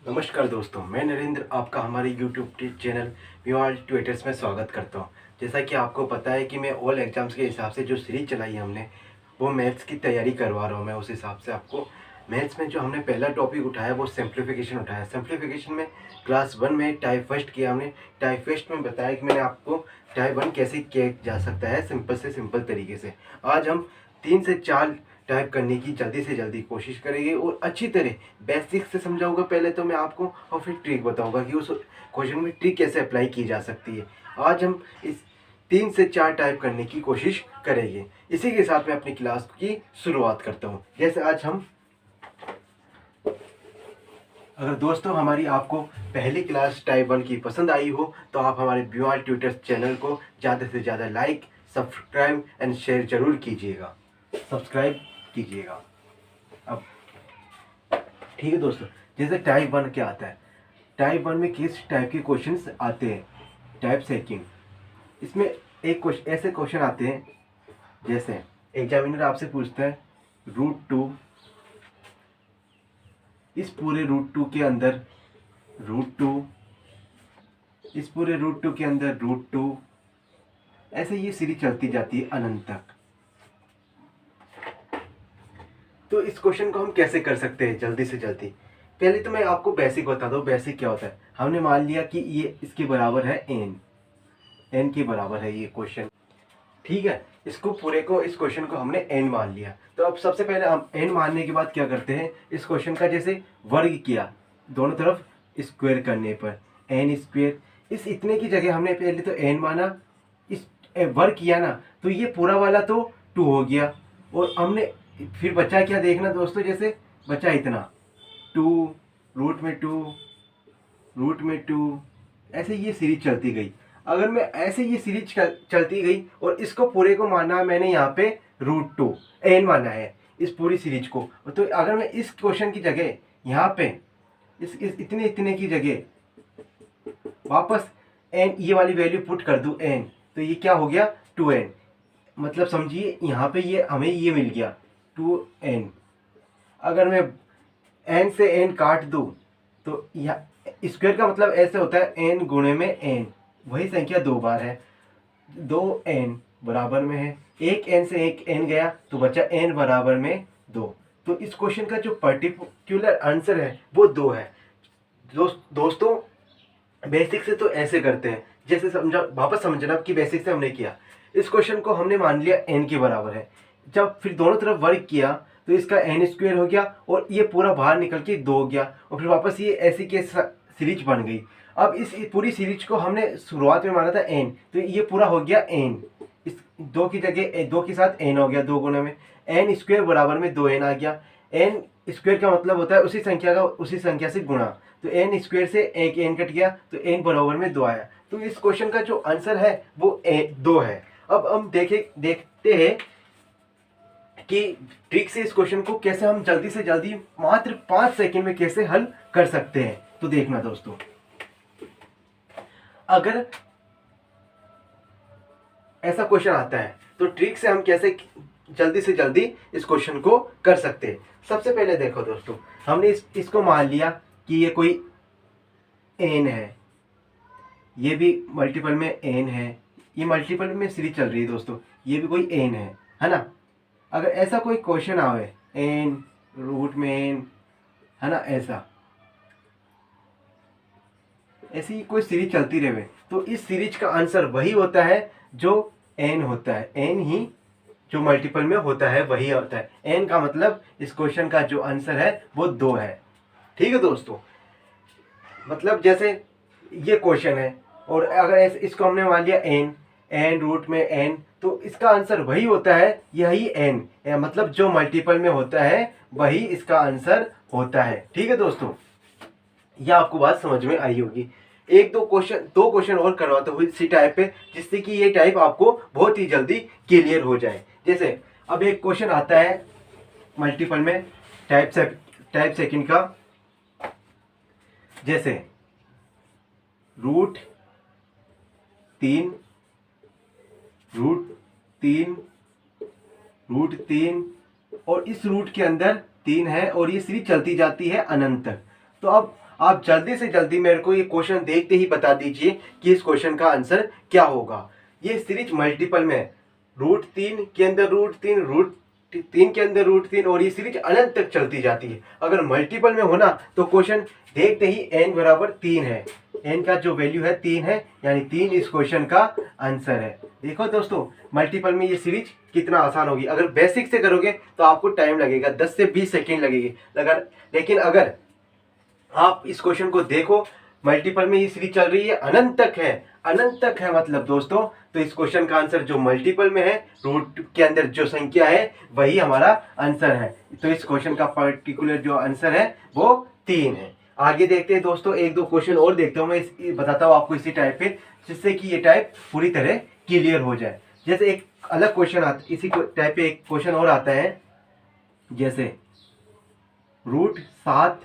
नमस्कार दोस्तों, मैं नरेंद्र आपका हमारे यूट्यूब चैनल म्यूआल ट्विटर्स में स्वागत करता हूं। जैसा कि आपको पता है कि मैं ऑल एग्ज़ाम्स के हिसाब से जो सीरीज चलाई है हमने, वो मैथ्स की तैयारी करवा रहा हूं मैं। उस हिसाब से आपको मैथ्स में जो हमने पहला टॉपिक उठाया वो सिंप्लीफिकेशन उठाया। सिंप्लीफिकेशन में क्लास 1 में टाइप फर्स्ट किया हमने। टाइप फर्स्ट में बताया कि मैंने आपको टाइप 1 कैसे किया जा सकता है सिंपल से सिंपल तरीके से। आज हम 3 से 4 टाइप करने की जल्दी से जल्दी कोशिश करेंगे और अच्छी तरह बेसिक से समझाऊंगा पहले तो मैं आपको, और फिर ट्रिक बताऊंगा कि उस क्वेश्चन में ट्रिक कैसे अप्लाई की जा सकती है। आज हम इस 3 से 4 टाइप करने की कोशिश करेंगे। इसी के साथ मैं अपनी क्लास की शुरुआत करता हूं। जैसे आज हम, अगर दोस्तों हमारी आपको पहली क्लास टाइप 1 की पसंद आई हो तो आप हमारे म्यूआल ट्यूटर्स चैनल को ज़्यादा से ज़्यादा लाइक, सब्सक्राइब एंड शेयर जरूर कीजिएगा। सब्सक्राइब कीजिएगा। अब ठीक है दोस्तों, जैसे टाइप 1 क्या आता है। टाइप 1 में किस टाइप के क्वेश्चंस आते हैं? टाइप सेकिंग। इसमें एक क्वेश्चन, ऐसे क्वेश्चन आते हैं जैसे एग्जामिनर आपसे पूछता है √2, इस पूरे √2 के अंदर √2, इस पूरे √2 के अंदर √2, ऐसे ये सीरीज चलती जाती है अनंत तक। तो इस क्वेश्चन को हम कैसे कर सकते हैं जल्दी से जल्दी? पहले तो मैं आपको बेसिक बता दूं। बेसिक क्या होता है? हमने मान लिया कि ये इसके बराबर है n के बराबर है ये क्वेश्चन, ठीक है। इसको पूरे को, इस क्वेश्चन को हमने n मान लिया। तो अब सबसे पहले हम n मानने के बाद क्या करते हैं, इस क्वेश्चन का जैसे वर्ग किया दोनों तरफ स्क्वायर करने पर n स्क्वायर, इस इतने की जगह हमने पहले तो n माना, इस वर्ग किया ना, तो ये पूरा वाला तो 2 हो गया। और हमने फिर बचा क्या देखना दोस्तों, जैसे बचा इतना 2, √2, ऐसे ये सीरीज चलती गई। अगर मैं ऐसे ये सीरीज चलती गई और इसको पूरे को माना मैंने यहाँ पे √2 n माना है इस पूरी सीरीज को, तो अगर मैं इस क्वेश्चन की जगह यहाँ पे इस इतने इतने की जगह वापस n ये वाली वैल्यू पुट कर दूं n, तो ये क्या हो गया 2n। मतलब समझिए यहाँ पे ये हमें ये मिल गया 2n। अगर मैं n से n काट दूं तो यह स्क्वायर का मतलब ऐसे होता है n गुणे में n, वही संख्या 2 बार है। 2n बराबर में है, एक n से एक n गया तो बचा n बराबर में 2। तो इस क्वेश्चन का जो पर्टिकुलर आंसर है वो 2 है। दोस्तों बेसिक से तो ऐसे करते हैं, जैसे समझा, वापस समझना कि बेसिक से हमने किया। इस क्वेश्चन को हमने मान लिया n के बराबर है। जब फिर दोनों तरफ वर्ग किया तो इसका n स्क्वायर हो गया और ये पूरा बाहर निकल के 2 हो गया, और फिर वापस ये ऐसी के सीरीज बन गई। अब इस पूरी सीरीज को हमने शुरुआत में माना था n, तो ये पूरा हो गया n, इस 2 की जगह 2 के साथ n हो गया, 2 गुना में n स्क्वायर बराबर में 2n आ गया। n स्क्वायर का मतलब होता है उसी संख्या का उसी संख्या से गुणा, तो n स्क्वायर से एक n कट गया तो n बराबर में 2 आया। तो इस क्वेश्चन का जो आंसर है वो 2 है। अब हम देखते हैं कि ट्रिक से इस क्वेश्चन को कैसे हम जल्दी से जल्दी मात्र 5 सेकंड में कैसे हल कर सकते हैं। तो देखना दोस्तों, अगर ऐसा क्वेश्चन आता है तो ट्रिक से हम कैसे जल्दी से जल्दी इस क्वेश्चन को कर सकते हैं। सबसे पहले देखो दोस्तों, हमने इसको मान लिया कि ये कोई n है, ये भी मल्टीपल में n है, ये मल्टीपल में सीरीज चल रही है दोस्तों, ये भी कोई n है ना। अगर ऐसा कोई क्वेश्चन आवे n रूट में n है ना, ऐसी कोई सीरीज चलती रहे, तो इस सीरीज का आंसर वही होता है जो n होता है। n ही जो मल्टीपल में होता है वही होता है। n का मतलब इस क्वेश्चन का जो आंसर है वो 2 है। ठीक है दोस्तों, मतलब जैसे ये क्वेश्चन है और अगर इसको हमने मान लिया n रूट में n, तो इसका आंसर वही होता है, यही n, मतलब जो मल्टीपल में होता है वही इसका आंसर होता है। ठीक है दोस्तों, यह आपको बात समझ में आई होगी। दो क्वेश्चन और करवाते हुए इसी टाइप पे, जिससे कि ये टाइप आपको बहुत ही जल्दी क्लियर हो जाए। जैसे अब एक क्वेश्चन आता है मल्टीपल में टाइप सेकंड का, जैसे √3 √3 और इस रूट के अंदर 3 है और ये सीरीज चलती जाती है अनंत तक। तो अब आप जल्दी से जल्दी मेरे को ये क्वेश्चन देखते ही बता दीजिए कि इस क्वेश्चन का आंसर क्या होगा। ये सीरीज मल्टीपल में है, √3 के अंदर √3, √3 के अंदर √3, और ये सीरीज अनंत तक चलती जाती है। अगर मल्टीपल में होना तो क्वेश्चन देखते ही n बराबर 3 है, n का जो वैल्यू है 3 है, यानी 3 इस क्वेश्चन का आंसर है। देखो दोस्तों, मल्टीपल में ये सीरीज कितना आसान होगी। अगर बेसिक से करोगे तो आपको टाइम लगेगा, 10 से 20 सेकेंड लगेगी। लेकिन अगर आप इस क्वेश्चन को देखो, मल्टीपल में ये सीरीज चल रही है, अनंत तक है, अनंत तक है मतलब दोस्तों, तो इस क्वेश्चन का आंसर जो मल्टीपल में है, रूट के अंदर जो संख्या है वही हमारा आंसर है। तो इस क्वेश्चन का पर्टिकुलर जो आंसर है वो 3 है। आगे देखते हैं दोस्तों, एक दो क्वेश्चन और देखते हूँ, मैं बताता हूँ आपको इसी टाइप पे, जिससे कि ये टाइप पूरी तरह क्लियर हो जाए। जैसे एक अलग क्वेश्चन आता, इसी टाइप पे एक क्वेश्चन और आता है, जैसे √7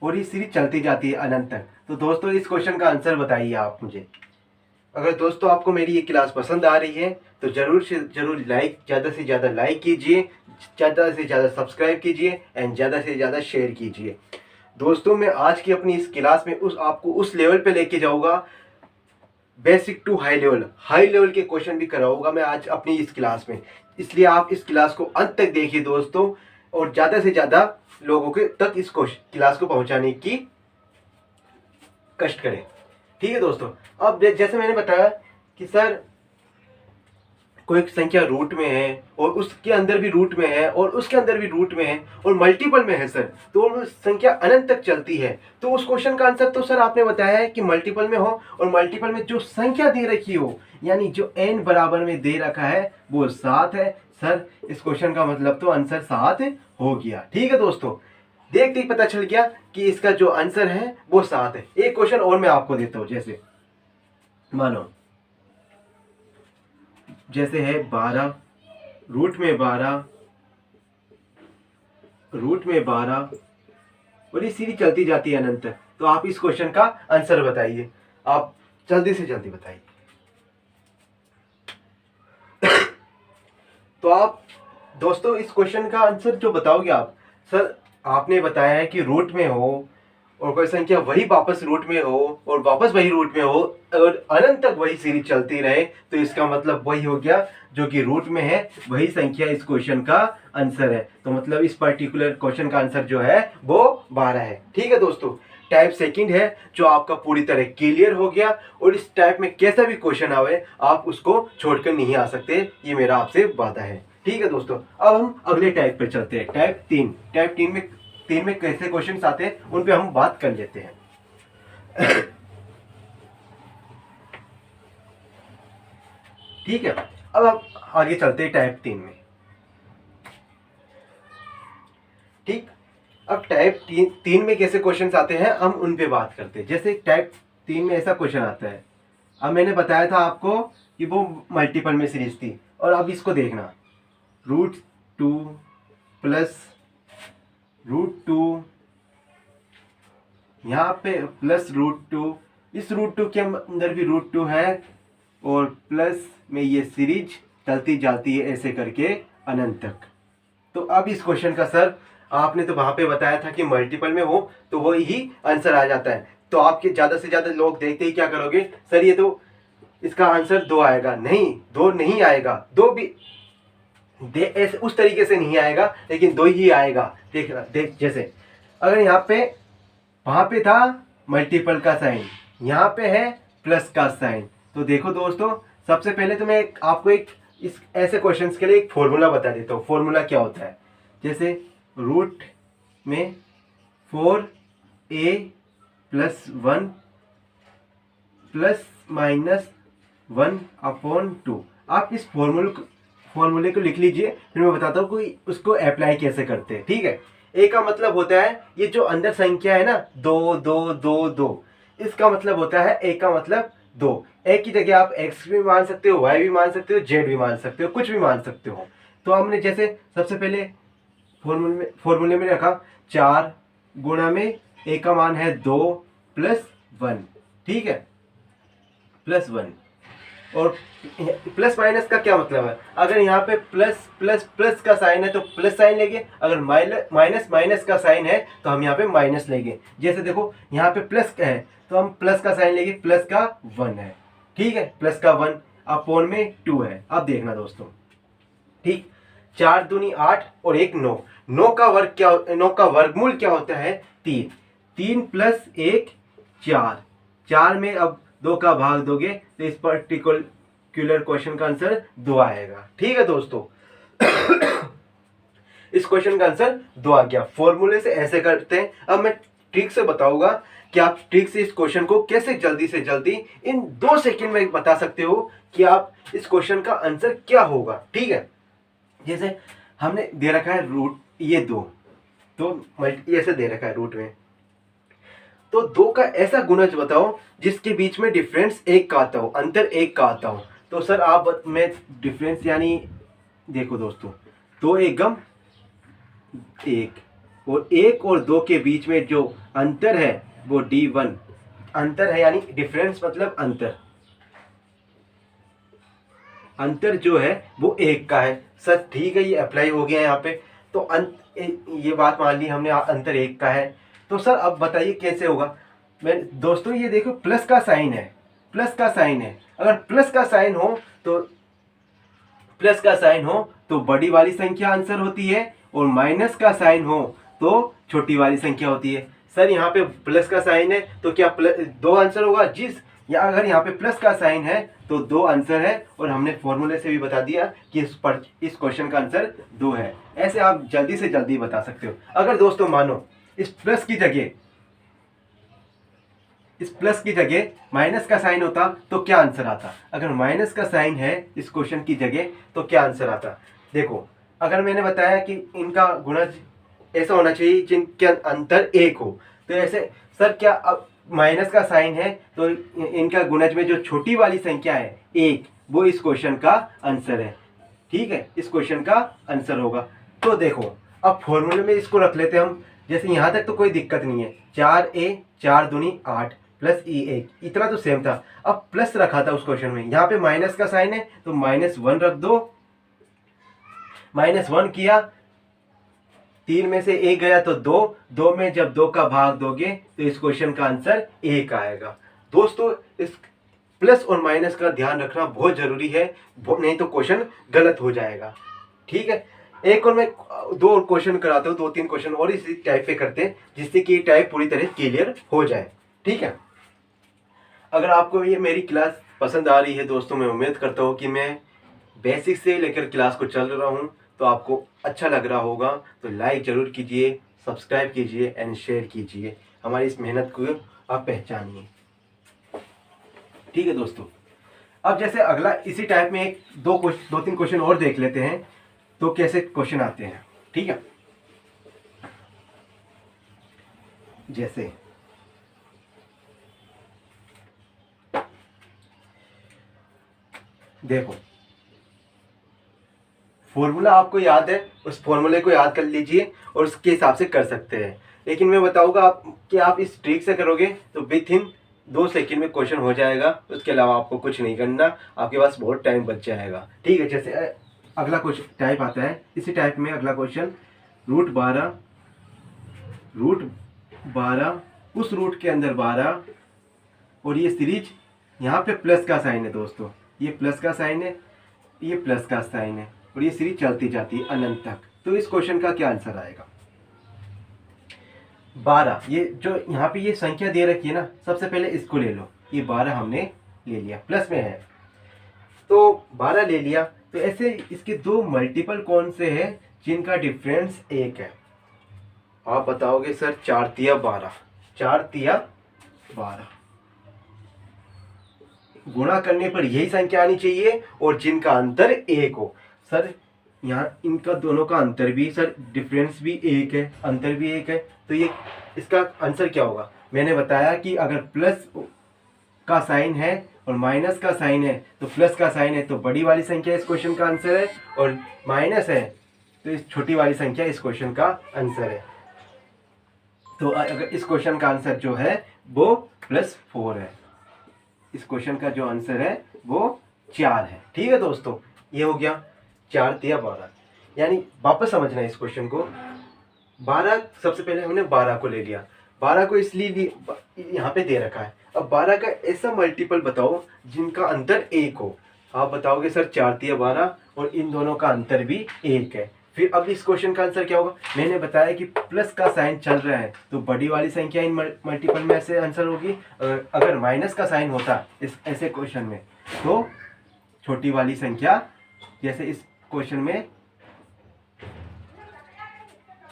और ये सीरीज चलती जाती है अनंत तक। तो दोस्तों इस क्वेश्चन का आंसर बताइए आप मुझे। अगर दोस्तों आपको मेरी ये क्लास पसंद आ रही है तो जरूर से जरूर ज़्यादा से ज़्यादा लाइक कीजिए, ज़्यादा से ज़्यादा सब्सक्राइब कीजिए एंड ज़्यादा से ज़्यादा शेयर कीजिए। दोस्तों मैं आज की अपनी इस क्लास में आपको उस लेवल पे लेके जाऊँगा, बेसिक टू हाई लेवल के क्वेश्चन भी कराऊंगा मैं आज अपनी इस क्लास में। इसलिए आप इस क्लास को अंत तक देखिए दोस्तों, और ज़्यादा से ज़्यादा लोगों के तक इस क्लास को पहुंचाने की कष्ट करें। ठीक है दोस्तों, अब जैसे मैंने बताया कि सर कोई संख्या रूट में है और उसके अंदर भी रूट में है और उसके अंदर भी रूट में है और मल्टीपल में है सर, तो संख्या अनंत तक चलती है, तो उस क्वेश्चन का आंसर तो सर आपने बताया है कि मल्टीपल में हो, और मल्टीपल में जो संख्या दे रखी हो, यानी जो n बराबर में दे रखा है वो 7 है। सर इस क्वेश्चन का मतलब तो आंसर 7 हो गया। ठीक है दोस्तों, देखते ही पता चल गया कि इसका जो आंसर है वो 7 है। एक क्वेश्चन और मैं आपको देता हूं, मानो जैसे है 12, रूट में 12 और ये सीरीज चलती जाती है अनंत तक। तो आप इस क्वेश्चन का आंसर बताइए, आप जल्दी से जल्दी बताइए। तो आप दोस्तों इस क्वेश्चन का आंसर जो बताओगे आप, सर आपने बताया है कि रूट में हो और कोई संख्या वही वापस रूट में हो और वापस वही रूट में हो और अनंत तक वही सीरीज चलती रहे, तो इसका मतलब वही हो गया जो कि रूट में है, वही संख्या इस क्वेश्चन का आंसर है। तो मतलब इस पर्टिकुलर क्वेश्चन का आंसर जो है वो 12 है। ठीक है दोस्तों, टाइप सेकंड है जो आपका पूरी तरह क्लियर हो गया, और इस टाइप में कैसा भी क्वेश्चन आवे आप उसको छोड़कर नहीं आ सकते, ये मेरा आपसे वादा है। ठीक है दोस्तों, अब हम अगले टाइप पे चलते हैं, टाइप 3। टाइप 3 में कैसे क्वेश्चंस आते हैं उन पे हम बात कर लेते हैं। ठीक है, अब हम आगे चलते हैं टाइप 3 में। ठीक, अब टाइप 3 में कैसे क्वेश्चंस आते हैं हम उन पे बात करते हैं। जैसे टाइप 3 में ऐसा क्वेश्चन आता है, अब मैंने बताया था आपको कि वो मल्टीपल में सीरीज थी, और अब इसको देखना, √2 प्लस √2, यहाँ पे प्लस √2, इस √2 के अंदर भी √2 है, और प्लस में ये सीरीज चलती जाती है ऐसे करके अनंत तक। तो अब इस क्वेश्चन का सर आपने तो वहां पे बताया था कि मल्टीपल में हो तो वो ही आंसर आ जाता है, तो आपके ज़्यादा से ज़्यादा लोग देखते ही क्या करोगे, सर ये तो इसका आंसर 2 आएगा। नहीं, 2 नहीं आएगा, 2 भी ऐसे उस तरीके से नहीं आएगा, लेकिन 2 ही आएगा। देख जैसे अगर यहाँ पे वहां पे था मल्टीपल का साइन, यहाँ पे है प्लस का साइन, तो देखो दोस्तों सबसे पहले तो मैं आपको इस ऐसे क्वेश्चंस के लिए एक फॉर्मूला बता देता हूँ। फॉर्मूला क्या होता है, जैसे रूट में 4a + 1 ±1/2। आप इस फॉर्मूले को लिख लीजिए, फिर मैं बताता हूँ कि उसको अप्लाई कैसे करते हैं। ठीक है, ए का मतलब होता है ये जो अंदर संख्या है ना 2 2 2 2, इसका मतलब होता है ए का मतलब 2। ए की जगह आप एक्स भी मान सकते हो, वाई भी मान सकते हो, जेड भी मान सकते हो, कुछ भी मान सकते हो। तो हमने जैसे सबसे पहले फॉर्मूले में रखा 4 गुणा में ए का मान है 2 + 1, ठीक है, +1। और प्लस माइनस का क्या मतलब है, अगर यहाँ पे प्लस प्लस प्लस का साइन है तो प्लस साइन लेंगे, अगर माइनस माइनस का साइन है तो हम यहाँ पे माइनस लेंगे। जैसे देखो यहाँ पे प्लस का है तो हम प्लस का साइन लेंगे, प्लस का 1 है, ठीक है, प्लस का 1 अपॉन में 2 है। अब देखना दोस्तों, ठीक, 4 दूनी 8 और 1 9, 9 का वर्ग क्या, 9 का वर्गमूल क्या होता है 3, 3 प्लस 1 4, 4 में अब 2 का भाग दोगे तो इस पर्टिकुलर क्वेश्चन का आंसर 2 आएगा। ठीक है दोस्तों, इस क्वेश्चन का आंसर 2 आ गया। फॉर्मूले से ऐसे करते हैं। अब मैं ट्रिक से बताऊंगा कि आप ट्रिक से इस क्वेश्चन को कैसे जल्दी से जल्दी इन 2 सेकंड में बता सकते हो कि आप इस क्वेश्चन का आंसर क्या होगा। ठीक है, जैसे हमने दे रखा है रूट ये 2, तो ऐसे दे रखा है रूट में, तो 2 का ऐसा गुणज बताओ जिसके बीच में डिफरेंस 1 का आता हो, अंतर 1 का आता हो। तो सर आप मैं डिफरेंस यानी देखो दोस्तों, 2 एकम 1 और 1 और 2 के बीच में जो अंतर है वो D1 अंतर है, यानी डिफरेंस मतलब अंतर, अंतर जो है वो 1 का है। सर ठीक है, ये अप्लाई हो गया यहाँ पे, तो ये बात मान ली हमने, अंतर 1 का है। तो सर अब बताइए कैसे होगा। मैं दोस्तों ये देखो प्लस का साइन है, प्लस का साइन है, अगर प्लस का साइन हो तो प्लस का साइन हो तो बड़ी वाली संख्या आंसर होती है, और माइनस का साइन हो तो छोटी वाली संख्या होती है। सर यहाँ पे प्लस का साइन है तो क्या प्लस 2 आंसर होगा, या अगर यहाँ पे प्लस का साइन है तो 2 आंसर है, और हमने फॉर्मूले से भी बता दिया कि इस क्वेश्चन का आंसर 2 है। ऐसे आप जल्दी से जल्दी बता सकते हो। अगर दोस्तों मानो इस प्लस की जगह माइनस का साइन होता तो क्या आंसर आता, अगर माइनस का साइन है इस क्वेश्चन की जगह तो क्या आंसर आता। देखो अगर मैंने बताया कि इनका गुणज ऐसा होना चाहिए जिनके अंतर 1 हो, तो ऐसे सर क्या अब माइनस का साइन है तो इनका गुणज में जो छोटी वाली संख्या है 1, वो इस क्वेश्चन का आंसर है। ठीक है, इस क्वेश्चन का आंसर होगा। तो देखो अब फॉर्मूले में इसको रख लेते हैं हम, जैसे यहाँ तक तो कोई दिक्कत नहीं है, 4a 4 दूनी 8 प्लस E1, इतना तो सेम था। अब प्लस रखा था उस क्वेश्चन में, यहाँ पे माइनस का साइन है तो -1 रख दो, -1 किया, 3 में से 1 गया तो 2, 2 में जब 2 का भाग दोगे तो इस क्वेश्चन का आंसर 1 आएगा। दोस्तों इस प्लस और माइनस का ध्यान रखना बहुत जरूरी है, नहीं तो क्वेश्चन गलत हो जाएगा। ठीक है, एक और मैं 2 क्वेश्चन कराता हूँ, 2-3 क्वेश्चन और इसी टाइप पे करते हैं जिससे कि टाइप पूरी तरह क्लियर हो जाए। ठीक है, अगर आपको ये मेरी क्लास पसंद आ रही है दोस्तों, मैं उम्मीद करता हूँ कि मैं बेसिक से लेकर क्लास को चल रहा हूँ, तो आपको अच्छा लग रहा होगा। तो लाइक ज़रूर कीजिए, सब्सक्राइब कीजिए एंड शेयर कीजिए, हमारी इस मेहनत को आप पहचानिए। ठीक है दोस्तों, अब जैसे अगला इसी टाइप में 2-3 क्वेश्चन और देख लेते हैं तो कैसे क्वेश्चन आते हैं। ठीक है, जैसे देखो फॉर्मूला आपको याद है, उस फॉर्मूले को याद कर लीजिए और उसके हिसाब से कर सकते हैं। लेकिन मैं बताऊंगा आप कि आप इस ट्रिक से करोगे तो विथ इन 2 सेकंड में क्वेश्चन हो जाएगा, उसके अलावा आपको कुछ नहीं करना, आपके पास बहुत टाइम बच जाएगा। ठीक है, जैसे अगला क्वेश्चन टाइप आता है, इसी टाइप में अगला क्वेश्चन रूट 12 उस रूट के अंदर 12, और ये सीरीज यहाँ पे प्लस का साइन है दोस्तों, ये प्लस का साइन है, ये प्लस का साइन है, और ये सीरीज चलती जाती है अनंत तक। तो इस क्वेश्चन का क्या आंसर आएगा। 12, ये जो यहाँ पे ये संख्या दे रखी है ना, सबसे पहले इसको ले लो, ये 12 हमने ले लिया, प्लस में है तो 12 ले लिया। तो ऐसे इसके 2 मल्टीपल कौन से हैं जिनका डिफरेंस 1 है। आप बताओगे सर 4 तिया 12, 4 तिया 12, गुणा करने पर यही संख्या आनी चाहिए और जिनका अंतर 1 हो। सर यहाँ इनका दोनों का अंतर भी, सर डिफरेंस भी 1 है, अंतर भी 1 है, तो ये इसका आंसर क्या होगा। मैंने बताया कि अगर प्लस का साइन है और माइनस का साइन है, तो प्लस का साइन है तो बड़ी वाली संख्या इस क्वेश्चन का आंसर है, और माइनस है तो इस छोटी वाली संख्या इस क्वेश्चन का आंसर है। तो अगर इस क्वेश्चन का आंसर जो है वो +4 है, इस क्वेश्चन का जो आंसर है वो 4 है। ठीक है दोस्तों, ये हो गया 4 तिया 12। यानी वापस समझना है इस क्वेश्चन को। 12 सबसे पहले हमने 12 को ले लिया, 12 को इसलिए यहाँ पे दे रखा है। अब 12 का ऐसा मल्टीपल बताओ जिनका अंतर 1 हो। आप बताओगे सर 4 तिया 12 और इन दोनों का अंतर भी 1 है। फिर अब इस क्वेश्चन का आंसर क्या होगा? मैंने बताया कि प्लस का साइन चल रहा है तो बड़ी वाली संख्या इन मल्टीपल में ऐसे आंसर होगी। अगर माइनस का साइन होता इस ऐसे क्वेश्चन में तो छोटी वाली संख्या, जैसे इस क्वेश्चन में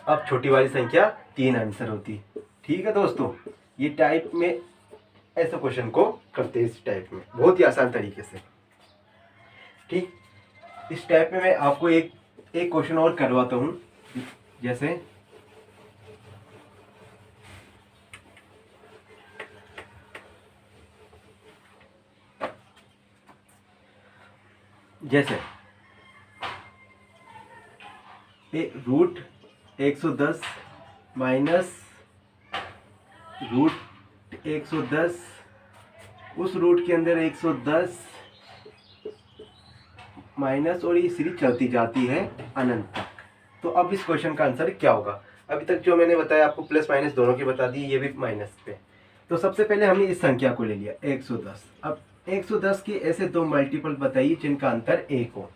अब छोटी वाली संख्या 3 आंसर होती। ठीक है दोस्तों, ये टाइप में ऐसे क्वेश्चन को करते हैं, इस टाइप में बहुत ही आसान तरीके से। ठीक, इस टाइप में मैं आपको एक क्वेश्चन और करवाता हूँ। जैसे रूट 110 माइनस रूट 110, उस रूट के अंदर 110 माइनस, और ये सीरीज चलती जाती है अनंत तक। तो अब इस क्वेश्चन का आंसर क्या होगा? अभी तक जो मैंने बताया आपको प्लस माइनस दोनों की बता दी, ये भी माइनस पे। तो सबसे पहले हमने इस संख्या को ले लिया 110। अब 110 की ऐसे दो मल्टीपल बताइए जिनका अंतर 1 हो।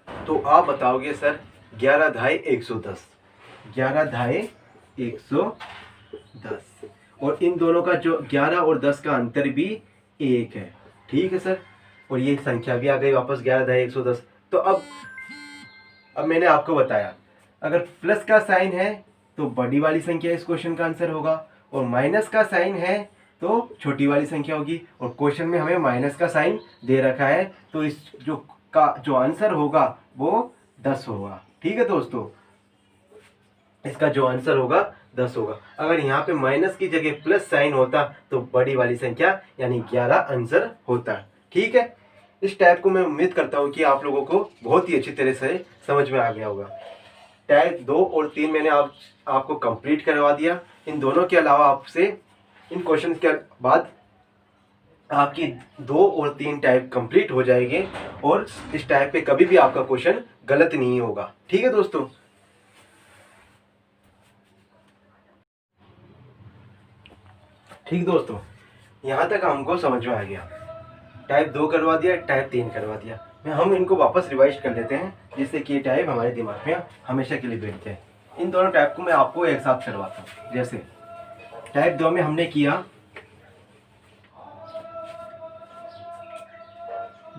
तो आप बताओगे सर 11 धाई 110, 11 धाई 110, और इन दोनों का जो 11 और 10 का अंतर भी 1 है। ठीक है सर, और ये संख्या भी आ गई वापस 11 धाई 110। तो अब मैंने आपको बताया अगर प्लस का साइन है तो बड़ी वाली संख्या इस क्वेश्चन का आंसर होगा, और माइनस का साइन है तो छोटी वाली संख्या होगी। और क्वेश्चन में हमें माइनस का साइन दे रखा है तो इस जो आंसर होगा वो 10 होगा। ठीक है दोस्तों, इसका जो आंसर होगा 10 होगा। अगर यहाँ पे माइनस की जगह प्लस साइन होता तो बड़ी वाली संख्या यानी 11 आंसर होता। ठीक है, इस टाइप को मैं उम्मीद करता हूँ कि आप लोगों को बहुत ही अच्छी तरह से समझ में आ गया होगा। टाइप 2 और 3 मैंने आपको कंप्लीट करवा दिया। इन दोनों के अलावा आपसे इन क्वेश्चन के बाद आपकी 2 और 3 टाइप कंप्लीट हो जाएंगे, और इस टाइप पे कभी भी आपका क्वेश्चन गलत नहीं होगा। ठीक है दोस्तों, ठीक दोस्तों, यहाँ तक हमको समझ में आ गया। टाइप 2 करवा दिया, टाइप 3 करवा दिया। हम इनको वापस रिवाइज कर लेते हैं जिससे कि ये टाइप हमारे दिमाग में हमेशा के लिए बैठ जाए। इन दोनों टाइप को मैं आपको एक साथ करवाता हूँ। जैसे टाइप 2 में हमने किया,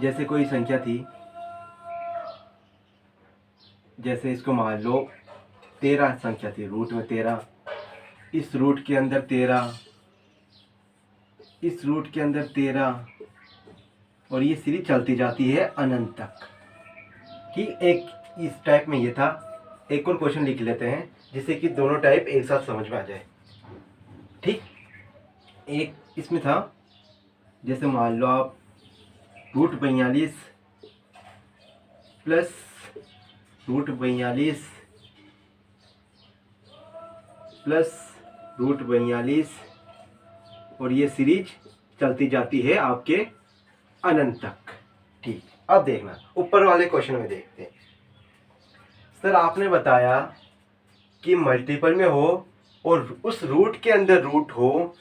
जैसे कोई संख्या थी, जैसे इसको मान लो 13 संख्या थी, रूट में 13, इस रूट के अंदर 13, इस रूट के अंदर 13, और ये सीरीज चलती जाती है अनंत तक। कि एक इस टाइप में ये था। एक और क्वेश्चन लिख लेते हैं जिससे कि दोनों टाइप एक साथ समझ में आ जाए। ठीक, एक इसमें था, जैसे मान लो आप root 42 plus root 42 plus root 42, और ये सीरीज चलती जाती है आपके अनंत तक। ठीक, अब देखना ऊपर वाले क्वेश्चन में देखते हैं। सर आपने बताया कि मल्टीपल में हो और उस रूट के अंदर रूट हो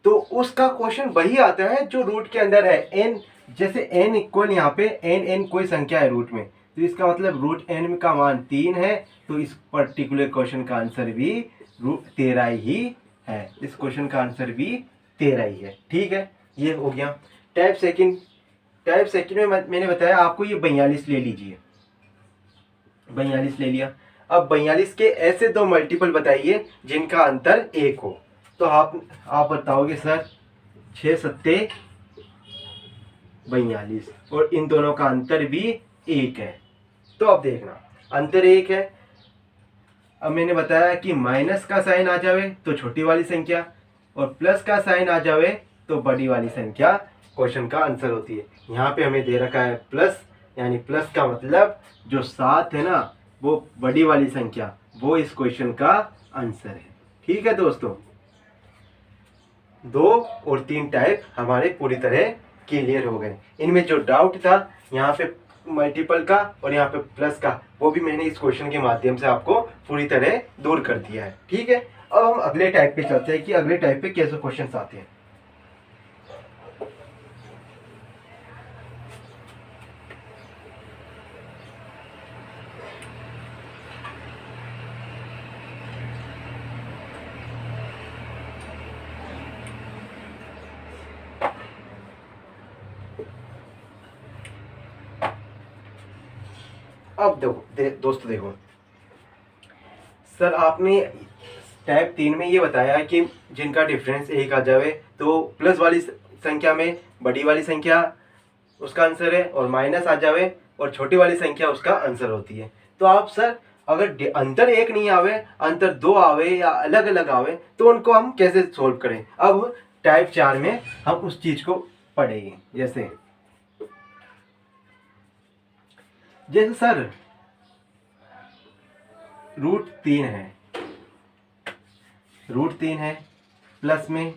तो उसका क्वेश्चन वही आता है जो रूट के अंदर है। एन, जैसे n इक्वल यहाँ पे n कोई संख्या है रूट में, तो इसका मतलब रूट n का मान 3 है, तो इस पर्टिकुलर क्वेश्चन का आंसर भी रूट 13 ही है। इस क्वेश्चन का आंसर भी 13 ही है। ठीक है, ये हो गया। टाइप सेकंड में मैंने बताया आपको ये 42 ले लीजिए, 42 ले लिया। अब 42 के ऐसे दो मल्टीपल बताइए जिनका अंतर 1 हो। तो आप बताओगे सर 6 सत्ते 42, और इन दोनों का अंतर भी 1 है। तो अब देखना अंतर 1 है। अब मैंने बताया कि माइनस का साइन आ जावे तो छोटी वाली संख्या, और प्लस का साइन आ जावे तो बड़ी वाली संख्या क्वेश्चन का आंसर होती है। यहाँ पे हमें दे रखा है प्लस, यानी प्लस का मतलब जो 7 है ना, वो बड़ी वाली संख्या, वो इस क्वेश्चन का आंसर है। ठीक है दोस्तों, 2 और 3 टाइप हमारे पूरी तरह क्लियर हो गए। इनमें जो डाउट था यहाँ पे मल्टीपल का और यहाँ पे प्लस का, वो भी मैंने इस क्वेश्चन के माध्यम से आपको पूरी तरह दूर कर दिया है। ठीक है, अब हम अगले टाइप पे चलते हैं कि अगले टाइप पे कैसे क्वेश्चन आते हैं। अब देखो दोस्तों, देखो सर, आपने टाइप 3 में ये बताया कि जिनका डिफरेंस 1 आ जावे तो प्लस वाली संख्या में बड़ी वाली संख्या उसका आंसर है, और माइनस आ जावे और छोटी वाली संख्या उसका आंसर होती है। तो आप सर अगर अंतर 1 नहीं आवे, अंतर 2 आवे या अलग अलग आवे, तो उनको हम कैसे सोल्व करें। अब टाइप 4 में हम उस चीज को पढ़ेंगे। जैसे सर √3 है, √3 है, प्लस में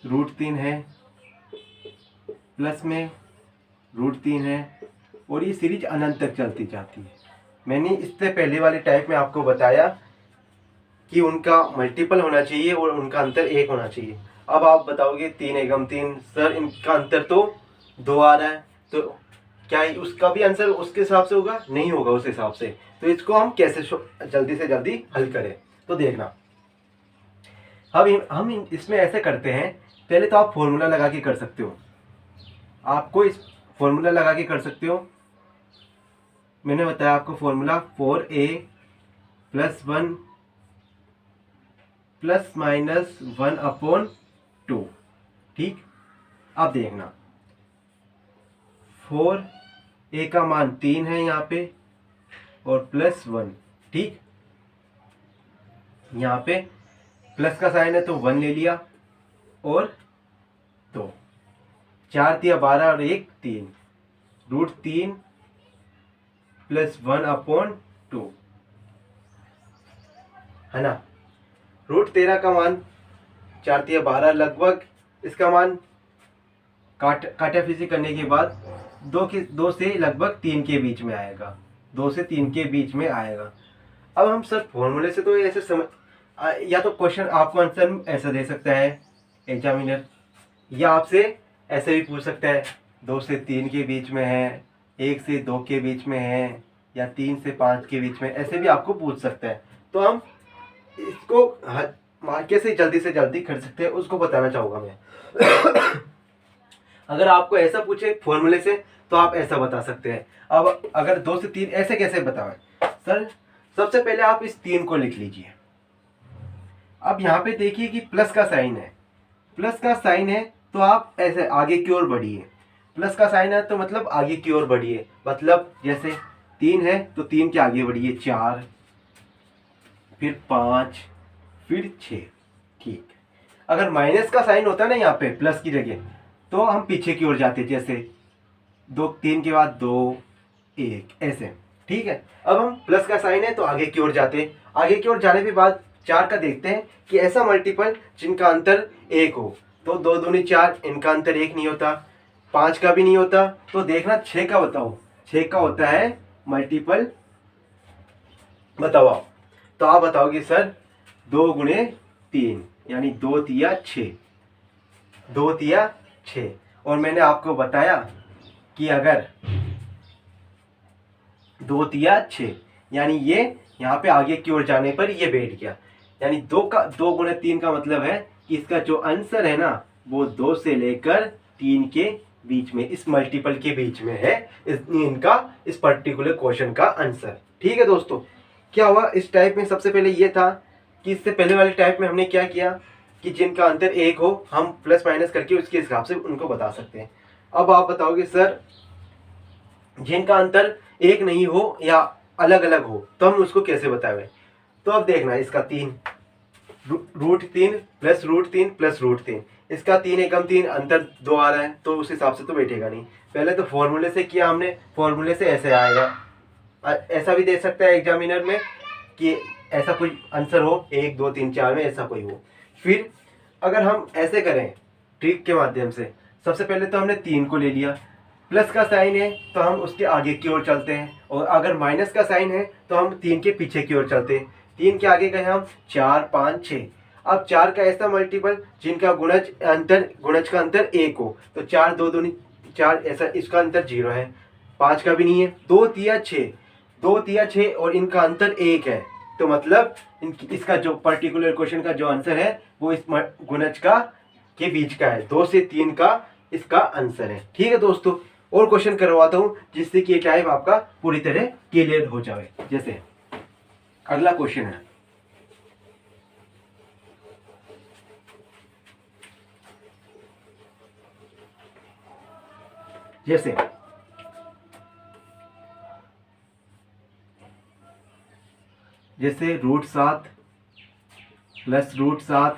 √3 है, प्लस में √3 है, और ये सीरीज अनंत तक चलती जाती है। मैंने इससे पहले वाले टाइप में आपको बताया कि उनका मल्टीपल होना चाहिए और उनका अंतर 1 होना चाहिए। अब आप बताओगे 3 एकम 3, सर इनका अंतर तो 2 आ रहा है, तो क्या उसका भी आंसर उसके हिसाब से होगा? नहीं होगा उस हिसाब से। तो इसको हम कैसे जल्दी से जल्दी हल करें, तो देखना। अब हम इसमें ऐसे करते हैं, पहले तो आप फॉर्मूला लगा के कर सकते हो, आपको इस फॉर्मूला लगा के कर सकते हो। मैंने बताया आपको फॉर्मूला 4a + 1 ±1/2। ठीक, अब देखना 4a का मान 3 है यहाँ पे और +1। ठीक, यहाँ पे प्लस का साइन है तो 1 ले लिया और 2, 4 × 12 और 1 3, √3 + 1/2 है ना। √13 का मान 4 × 12 लगभग, इसका मान काटाफीसी करने के बाद 2 से लगभग 3 के बीच में आएगा, 2 से 3 के बीच में आएगा। अब हम सर फॉर्मूले से तो ऐसे समझ, या तो क्वेश्चन आपको आंसर ऐसा दे सकता है एग्जामिनर, या आपसे ऐसे भी पूछ सकता है 2 से 3 के बीच में है, 1 से 2 के बीच में है, या 3 से 5 के बीच में, ऐसे भी आपको पूछ सकता है। तो हम इसको कैसे जल्दी से जल्दी कर सकते हैं उसको बताना चाहूँगा मैं। अगर आपको ऐसा पूछे फॉर्मूले से तो आप ऐसा बता सकते हैं। अब अगर 2 से 3 ऐसे कैसे बताएं सर, सबसे पहले आप इस 3 को लिख लीजिए। अब यहाँ पे देखिए कि प्लस का साइन है, प्लस का साइन है तो आप ऐसे आगे की ओर बढ़िए, प्लस का साइन है तो मतलब आगे की ओर बढ़िए, मतलब जैसे 3 है तो 3 के आगे बढ़िए 4, फिर 5, फिर 6। ठीक, अगर माइनस का साइन होता है ना यहाँ पे प्लस की जगह, तो हम पीछे की ओर जाते, जैसे 3 के बाद 2 1 ऐसे। ठीक है, अब हम प्लस का साइन है तो आगे की ओर जाते, आगे की ओर जाने के बाद 4 का देखते हैं कि ऐसा मल्टीपल जिनका अंतर 1 हो, तो 2 दूनी 4, इनका अंतर 1 नहीं होता, 5 का भी नहीं होता, तो देखना 6 का बताओ, 6 का होता है मल्टीपल, बताओ आप। तो आप बताओगे सर 2 × 3 यानी 2 × 6, 2 × 6। और मैंने आपको बताया कि अगर 2 × 6 यानी ये यहाँ पे आगे की ओर जाने पर ये बैठ गया, यानी 2 × 3 का मतलब है कि इसका जो आंसर है ना वो 2 से लेकर 3 के बीच में, इस मल्टीपल के बीच में है इनका इस पर्टिकुलर क्वेश्चन का आंसर। ठीक है दोस्तों, क्या हुआ इस टाइप में, सबसे पहले ये था कि इससे पहले वाले टाइप में हमने क्या किया कि जिनका अंतर 1 हो हम प्लस माइनस करके उसके हिसाब से उनको बता सकते हैं। अब आप बताओगे सर जिनका अंतर 1 नहीं हो या अलग अलग हो तो हम उसको कैसे बताएं। तो अब देखना इसका 3 √3 + √3 + √3, इसका 3 एकम 3 अंतर 2 आ रहा है तो उस हिसाब से तो बैठेगा नहीं। पहले तो फॉर्मूले से किया हमने, फॉर्मूले से ऐसे आएगा, ऐसा भी दे सकता है एग्जामिनर में कि ऐसा कोई आंसर हो 1 2 3 4 में ऐसा कोई हो। फिर अगर हम ऐसे करें ट्रिक के माध्यम से, सबसे पहले तो हमने 3 को ले लिया, प्लस का साइन है तो हम उसके आगे की ओर चलते हैं, और अगर माइनस का साइन है तो हम 3 के पीछे की ओर चलते हैं। 3 के आगे गए हम 4 5 6। अब 4 का ऐसा मल्टीपल जिनका गुणज का अंतर 1 हो, तो 4 2 दूनी 4, ऐसा इसका अंतर 0 है। 5 का भी नहीं है। 2 तिया 6, 2 तिया 6 और इनका अंतर 1 है, तो मतलब इसका जो पर्टिकुलर क्वेश्चन का जो आंसर है वो इस गुणज का के बीच का है। 2 से 3 का इसका आंसर है। ठीक है दोस्तों, और क्वेश्चन करवाता हूं जिससे कि ये टाइप आपका पूरी तरह क्लियर हो जाए। जैसे अगला क्वेश्चन है, जैसे √7 प्लस √7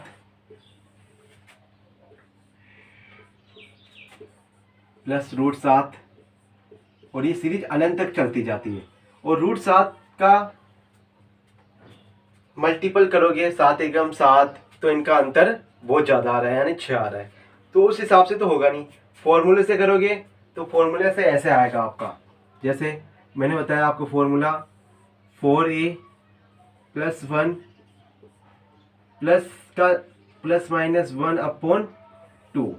प्लस √7, और ये सीरीज अनंत तक चलती जाती है। और √7 का मल्टीपल करोगे 7 एकम 7, तो इनका अंतर बहुत ज़्यादा आ रहा है, यानी 6 आ रहा है, तो उस हिसाब से तो होगा नहीं। फॉर्मूले से करोगे तो फॉर्मूले से ऐसे आएगा आपका, जैसे मैंने बताया आपको फॉर्मूला 4a + 1 प्लस का ±1/2।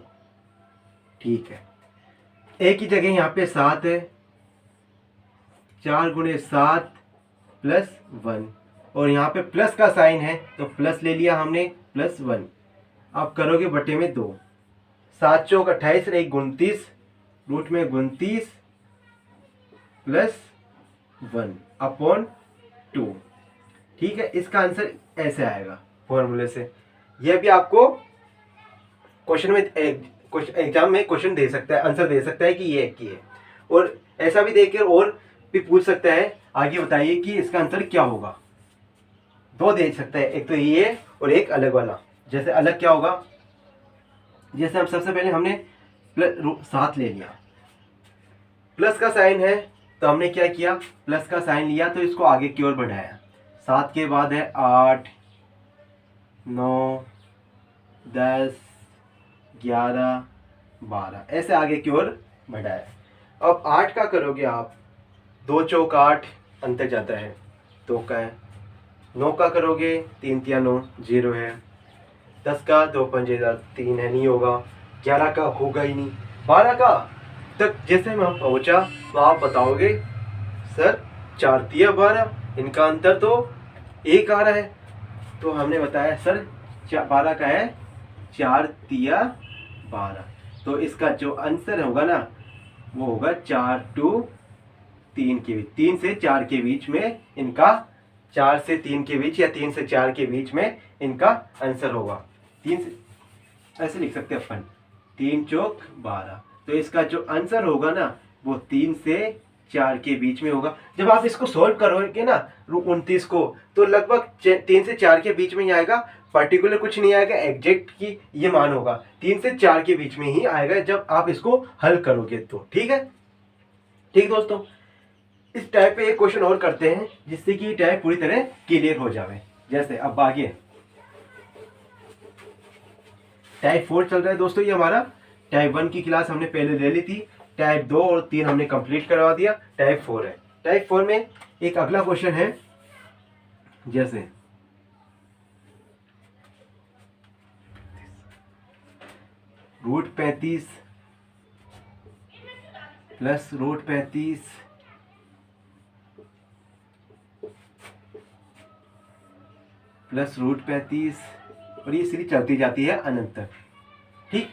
ठीक है, ए की जगह यहाँ पे 7 है, 4 × 7 + 1, और यहाँ पे प्लस का साइन है तो प्लस ले लिया हमने, +1। आप करोगे बटे में 2, 7 चौक 28 और 1 29, रूट में 29 + 1/2। ठीक है, इसका आंसर ऐसे आएगा फॉर्मूले से। यह भी आपको क्वेश्चन में एग्जाम में क्वेश्चन दे सकता है, आंसर दे सकता है कि ये की है, और ऐसा भी देखकर और भी पूछ सकता है आगे बताइए कि इसका आंसर क्या होगा। 2 दे सकता है, एक तो ये और एक अलग वाला। जैसे अलग क्या होगा, जैसे हम सबसे पहले हमने 7 ले लिया, प्लस का साइन है तो हमने क्या किया, प्लस का साइन लिया तो इसको आगे की ओर बढ़ाया। 7 के बाद है 8 9 10 11 12, ऐसे आगे की ओर बढ़ाया। अब 8 का करोगे आप, 2 चौक 8 अंतर जाता है, 2 का है। 9 का करोगे 3 तिया 9 0 है। 10 का 2 पंजे 3 है, नहीं होगा। 11 का होगा ही नहीं। 12 का तक जैसे मैं पहुंचा तो आप बताओगे सर 4 तिया 12, इनका अंतर तो 1 आ रहा है, तो हमने बताया सर 12 का है 4 तिया 12, तो इसका जो आंसर होगा ना वो होगा 4 to 3 के बीच, 3 से 4 के बीच में इनका, 4 से 3 के बीच या 3 से 4 के बीच में इनका आंसर होगा। 3 से ऐसे लिख सकते हैं अपन, 3 चौक 12, तो इसका जो आंसर होगा ना वो 3 से 4 के बीच में होगा। जब आप इसको सोल्व करोगे ना 29 को, तो लगभग 3 से 4 के बीच में ही आएगा, पर्टिकुलर कुछ नहीं आएगा, एग्जैक्ट की ये मान होगा 3 से 4 के बीच में ही आएगा जब आप इसको हल करोगे तो। ठीक है, ठीक दोस्तों, इस टाइप पे एक क्वेश्चन और करते हैं जिससे कि टाइप पूरी तरह क्लियर हो जाए। जैसे अब आगे टाइप 4 चल रहा है दोस्तों, ये हमारा टाइप 1 की क्लास हमने पहले ले ली थी, टाइप 2 और 3 हमने कंप्लीट करवा दिया, टाइप 4 है। टाइप 4 में एक अगला क्वेश्चन है, जैसे √35 प्लस √35 प्लस √35, और ये सीरीज चलती जाती है अनंत तक। ठीक,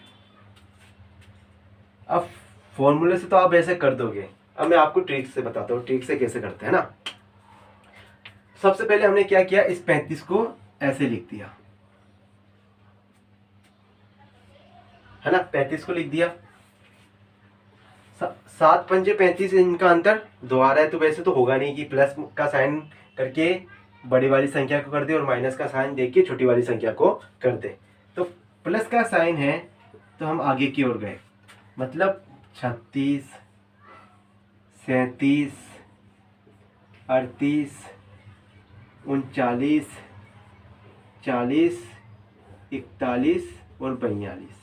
अब फॉर्मूले से तो आप ऐसे कर दोगे, अब मैं आपको ट्रिक से बताता हूँ, ट्रिक से कैसे करते हैं ना। सबसे पहले हमने क्या किया, इस 35 को ऐसे लिख दिया, है ना, 35 को लिख दिया। 7 पंजे 35, इनका अंतर 2 आ रहा है, तो वैसे तो होगा नहीं कि प्लस का साइन करके बड़ी वाली संख्या को कर दे और माइनस का साइन देख के छोटी वाली संख्या को कर दे। तो प्लस का साइन है तो हम आगे की ओर गए, मतलब 36 37 38 39 40 41 और 42।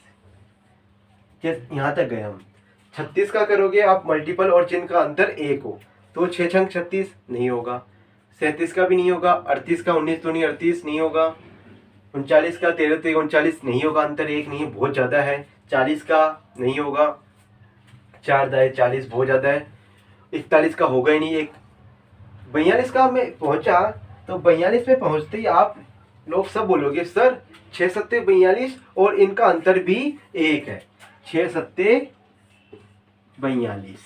यहाँ तक गए हम। 36 का करोगे आप मल्टीपल और जिनका अंतर 1 हो तो 6 छंग 36 नहीं होगा। 37 का भी नहीं होगा। 38 का 19 दूनी 38 नहीं होगा। 39 का 13 तेरह 39 नहीं होगा, अंतर 1 नहीं है, बहुत ज़्यादा है। 40 का नहीं होगा, 4 दाए 40 बहुत ज़्यादा है। 41 का होगा ही नहीं एक। 42 का मैं पहुंचा तो 42 में पहुंचते ही आप लोग सब बोलोगे सर 6 सत्ते 42 और इनका अंतर भी 1 है। 6 सत्ते 42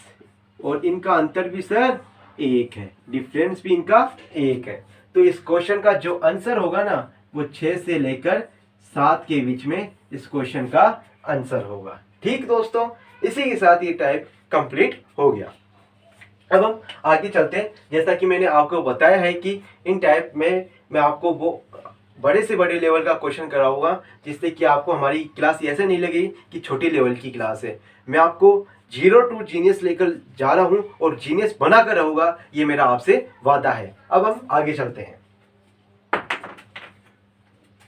और इनका अंतर भी सर 1 है, डिफरेंस भी इनका 1 है। तो इस क्वेश्चन का जो आंसर होगा ना वो 6 से लेकर 7 के बीच में इस क्वेश्चन का आंसर होगा। ठीक दोस्तों, इसी के साथ ये टाइप कंप्लीट हो गया। अब हम आगे चलते हैं। जैसा कि मैंने आपको बताया है कि इन टाइप में मैं आपको वो बड़े से बड़े लेवल का क्वेश्चन कराऊंगा जिससे कि आपको हमारी क्लास ऐसे नहीं लगे कि छोटी लेवल की क्लास है। मैं आपको 0 टू जीनियस लेकर जा रहा हूं और जीनियस बना कर रहूंगा, ये मेरा आपसे वादा है। अब हम आगे चलते हैं।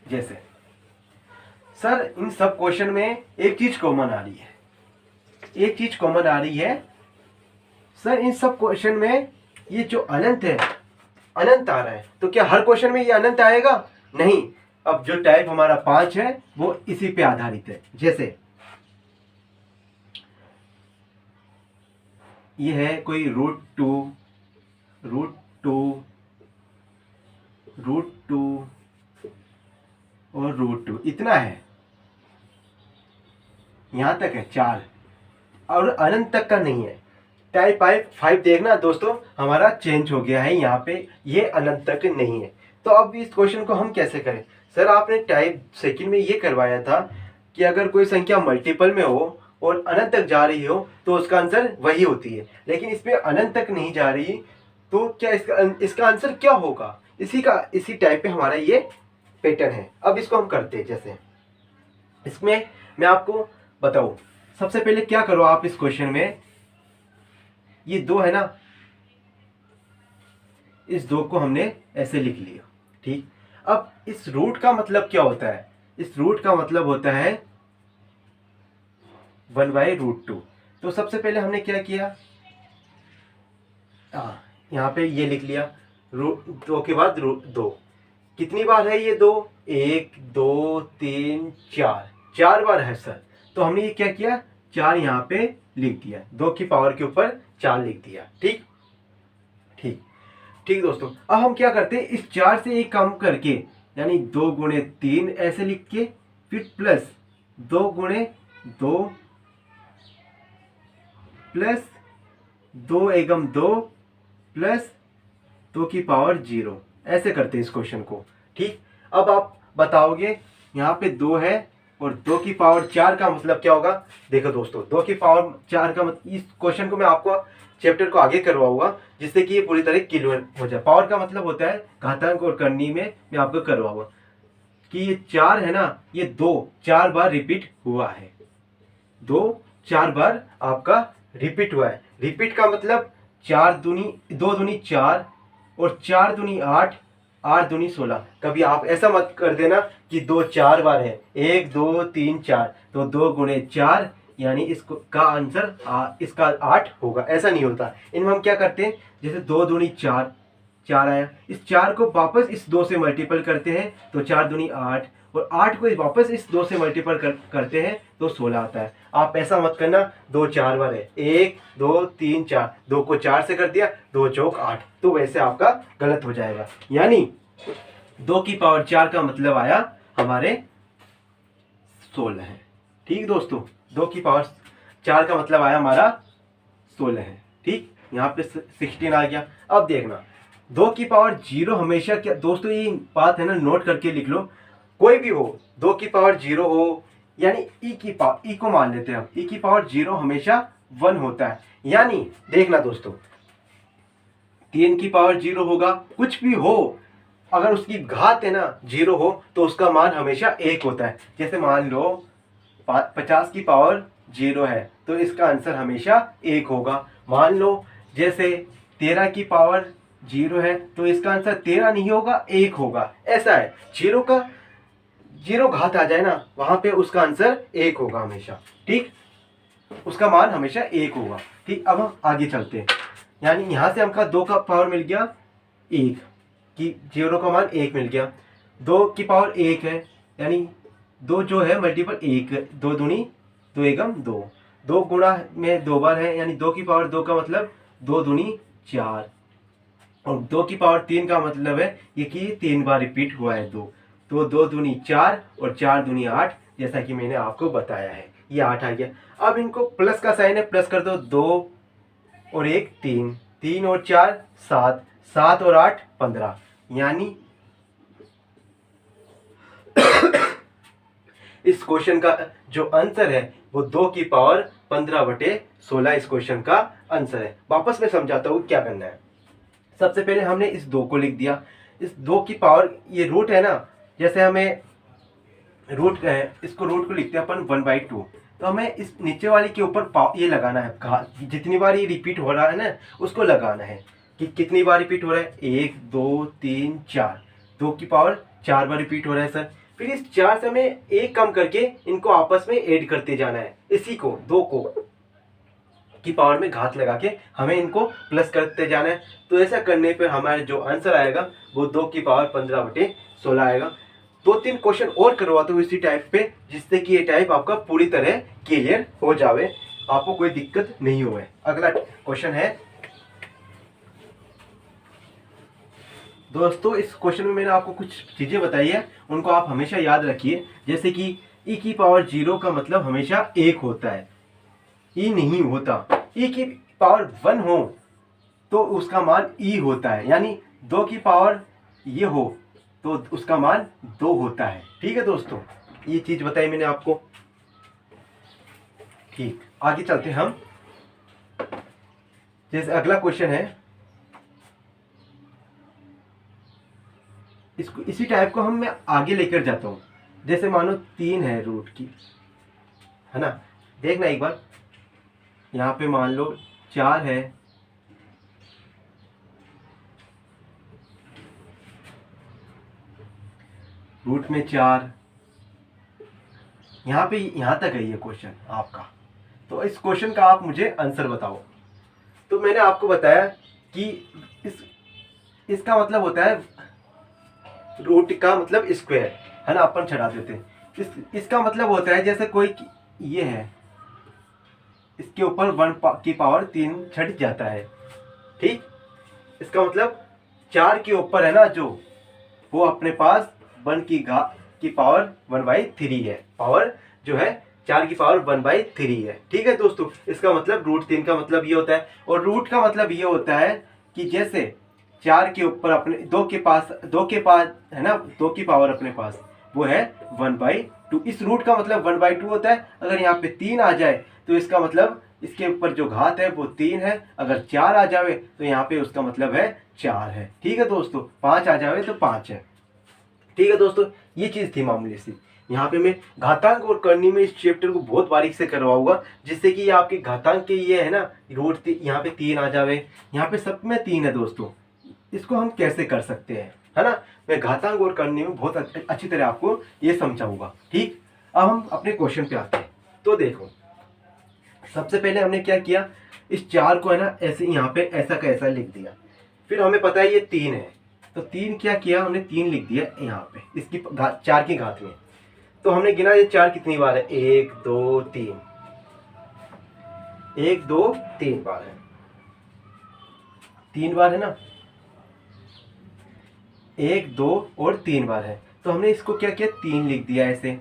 जैसे सर इन सब क्वेश्चन में एक चीज कॉमन आ रही है, एक चीज कॉमन आ रही है सर इन सब क्वेश्चन में ये जो अनंत है, अनंत आ रहा है, तो क्या हर क्वेश्चन में ये अनंत आएगा? नहीं। अब जो टाइप हमारा 5 है वो इसी पे आधारित है। जैसे ये है कोई √2 और √2 इतना है, यहां तक है 4 और अनंत तक का नहीं है। टाइप 5 देखना दोस्तों हमारा चेंज हो गया है, यहाँ पे ये अनंत तक नहीं है। तो अब इस क्वेश्चन को हम कैसे करें? सर आपने टाइप सेकंड में ये करवाया था कि अगर कोई संख्या मल्टीपल में हो और अनंत तक जा रही हो तो उसका आंसर वही होती है, लेकिन इसमें अनंत तक नहीं जा रही, तो क्या इसका आंसर क्या होगा? इसी टाइप पे हमारा ये पैटर्न है। अब इसको हम करते हैं। जैसे इसमें मैं आपको बताऊं, सबसे पहले क्या करो आप इस क्वेश्चन में, ये 2 है ना, इस 2 को हमने ऐसे लिख लिया। ठीक, अब इस रूट का मतलब क्या होता है? इस रूट का मतलब होता है 1/√2। तो सबसे पहले हमने क्या किया, यहाँ पे ये लिख लिया, 2 के बाद 2। कितनी बार है ये 2? 1 2 3 4, 4 बार है सर। तो हमने ये क्या किया, 4 यहाँ पे लिख दिया, 2 की पावर के ऊपर 4 लिख दिया। ठीक ठीक ठीक दोस्तों, अब हम क्या करते हैं, इस 4 से एक कम करके यानी 2 गुणे 3 ऐसे लिख के फिर प्लस 2 गुणे 2 प्लस 2 एकम 2 प्लस 2 की पावर 0 ऐसे करते हैं इस क्वेश्चन को। ठीक, अब आप बताओगे यहाँ पे 2 है और 2 की पावर 4 का मतलब क्या होगा? देखो दोस्तों 2 की पावर 4 का मतलब, इस क्वेश्चन को मैं आपको चैप्टर को आगे करवाऊंगा जिससे कि ये पूरी तरह क्लियर हो जाए। पावर का मतलब होता है घातांक और करनी में मैं आपको करवाऊंगा कि ये 4 है ना, ये 2 4 बार रिपीट हुआ है, 2 4 बार आपका रिपीट हुआ है। रिपीट का मतलब 2 दूनी 4 और 4 दूनी 8, 8 दूनी 16। कभी आप ऐसा मत कर देना कि 2 4 बार है, 1 2 3 4, तो 2 गुणे 4 यानी इसको का आंसर इसका 8 होगा, ऐसा नहीं होता। इनमें हम क्या करते हैं, जैसे 2 दूनी 4 4 आया, इस 4 को वापस इस 2 से मल्टीपल करते हैं तो 4 दूनी 8 और 8 को वापस इस 2 से मल्टीपल करते हैं तो 16 आता है। आप ऐसा मत करना 2 4 बार है, 1 2 3 4, 2 को 4 से कर दिया, 2 चौक 8, तो वैसे आपका गलत हो जाएगा। यानी 2 की पावर 4 का मतलब आया हमारे 16 है। ठीक दोस्तों, 2 की पावर 4 का मतलब आया हमारा 16 है। ठीक, यहाँ पे 16 आ गया। अब देखना 2 की पावर 0 हमेशा, क्या दोस्तों ये बात है ना, नोट करके लिख लो, कोई भी हो 2 की पावर 0 हो, यानी ई को मान लेते हैं हम, ई की पावर 0 हमेशा 1 होता है। यानी देखना दोस्तों 3 की पावर 0 होगा, कुछ भी हो, अगर उसकी घात है ना 0 हो तो उसका मान हमेशा 1 होता है। जैसे मान लो 50 की पावर 0 है तो इसका आंसर हमेशा 1 होगा। मान लो जैसे 13 की पावर 0 है तो इसका आंसर 13 नहीं होगा, 1 होगा। ऐसा है, 0 का जीरो घात आ जाए ना, वहां पे उसका आंसर 1 होगा हमेशा। ठीक, उसका मान हमेशा 1 होगा। ठीक, अब हम आगे चलते हैं। यानी यहां से हमका 2 का पावर मिल गया 1, कि 0 का मान 1 मिल गया। 2 की पावर 1 है, यानी 2 जो है मल्टीपल 1, 2 दूनी 2 एकम 2, 2 गुणा में 2 बार है, यानी 2 की पावर 2 का मतलब 2 दूनी 4, और 2 की पावर 3 का मतलब है ये कि 3 बार रिपीट हुआ है 2, तो 2 दूनी 4 और 4 दूनी 8, जैसा कि मैंने आपको बताया है, ये 8 आ गया। अब इनको प्लस का साइन है, प्लस कर दो, 2 और 1 3, 3 और 4 7, 7 और 8 15, यानी इस क्वेश्चन का जो आंसर है वो 2 की पावर 15/16 इस क्वेश्चन का आंसर है। वापस मैं समझाता हूँ क्या करना है। सबसे पहले हमने इस 2 को लिख दिया, इस 2 की पावर, ये रूट है ना, जैसे हमें रूट है, इसको रूट को लिखते हैं अपन 1/2, तो हमें इस नीचे वाले के ऊपर ये लगाना है, जितनी बार ये रिपीट हो रहा है ना उसको लगाना है, कि कितनी बार रिपीट हो रहा है, 1 2 3 4, 2 की पावर 4 बार रिपीट हो रहा है सर। फिर इस 4 से हमें 1 कम करके इनको आपस में ऐड करते जाना है, इसी को 2 को की पावर में घात लगा के हमें इनको प्लस करते जाना है। तो ऐसा करने पर हमारा जो आंसर आएगा वो 2 की पावर 15/16 आएगा। 2-3 क्वेश्चन और करवाता हूँ इसी टाइप पे, जिससे कि ये टाइप आपका पूरी तरह क्लियर हो जावे, आपको कोई दिक्कत नहीं होवे। अगला क्वेश्चन है दोस्तों, इस क्वेश्चन में मैंने आपको कुछ चीजें बताई है, उनको आप हमेशा याद रखिए। जैसे कि e की पावर 0 का मतलब हमेशा 1 होता है, e नहीं होता। e की पावर 1 हो तो उसका मान e होता है, यानी 2 की पावर ये हो तो उसका मान 2 होता है। ठीक है दोस्तों, ये चीज बताई मैंने आपको। ठीक, आगे चलते हैं हम। जैसे अगला क्वेश्चन है, इसको इसी टाइप को मैं आगे लेकर जाता हूं। जैसे मानो 3 है रूट की, है ना, देखना एक बार, यहां पे मान लो 4 है, रूट में 4, यहाँ पे यहाँ तक है ये क्वेश्चन आपका। तो इस क्वेश्चन का आप मुझे आंसर बताओ। तो मैंने आपको बताया कि इसका मतलब होता है, रूट का मतलब स्क्वायर, है ना, अपन चढ़ा देते हैं। इसका मतलब होता है जैसे कोई ये है, इसके ऊपर 1 की पावर 3 छट जाता है। ठीक, इसका मतलब 4 के ऊपर है ना जो, वो अपने पास 1 की पावर 1/3 है, पावर जो है 4 की पावर 1/3 है। ठीक है दोस्तों, इसका मतलब √3 का मतलब ये होता है। और रूट का मतलब ये होता है कि जैसे 4 के ऊपर अपने 2 के पास है ना, 2 की पावर अपने पास वो है 1/2। इस रूट का मतलब 1/2 होता है। अगर यहाँ पे 3 आ जाए तो इसका मतलब इसके ऊपर जो घात है वो 3 है। अगर 4 आ जाए तो यहाँ पे उसका मतलब है 4 है। ठीक है दोस्तों, 5 आ जाए तो 5 है। ठीक है दोस्तों, ये चीज थी मामूली सी। यहाँ पे मैं घातांक और करनी में इस चैप्टर को बहुत बारीक से करवाऊंगा, जिससे कि ये आपके घातांक के ये है ना, रूट यहाँ पे 3 आ जावे, यहाँ पे सब में 3 है दोस्तों, इसको हम कैसे कर सकते हैं, है ना। मैं घातांक और करनी में बहुत अच्छी तरह आपको ये समझाऊंगा। ठीक, अब हम अपने क्वेश्चन पे आते हैं। तो देखो, सबसे पहले हमने क्या किया, इस 4 को है ना ऐसे यहाँ पे ऐसा का ऐसा लिख दिया। फिर हमें पता है ये 3 है, तो 3 क्या किया हमने, 3 लिख दिया यहाँ पे इसकी 4 की घात में। तो हमने गिना ये 4 कितनी बार है, 1 2 3, 1 2 3 बार है, 3 बार है ना, 1 2 और 3 बार है। तो हमने इसको क्या किया, 3 लिख दिया, ऐसे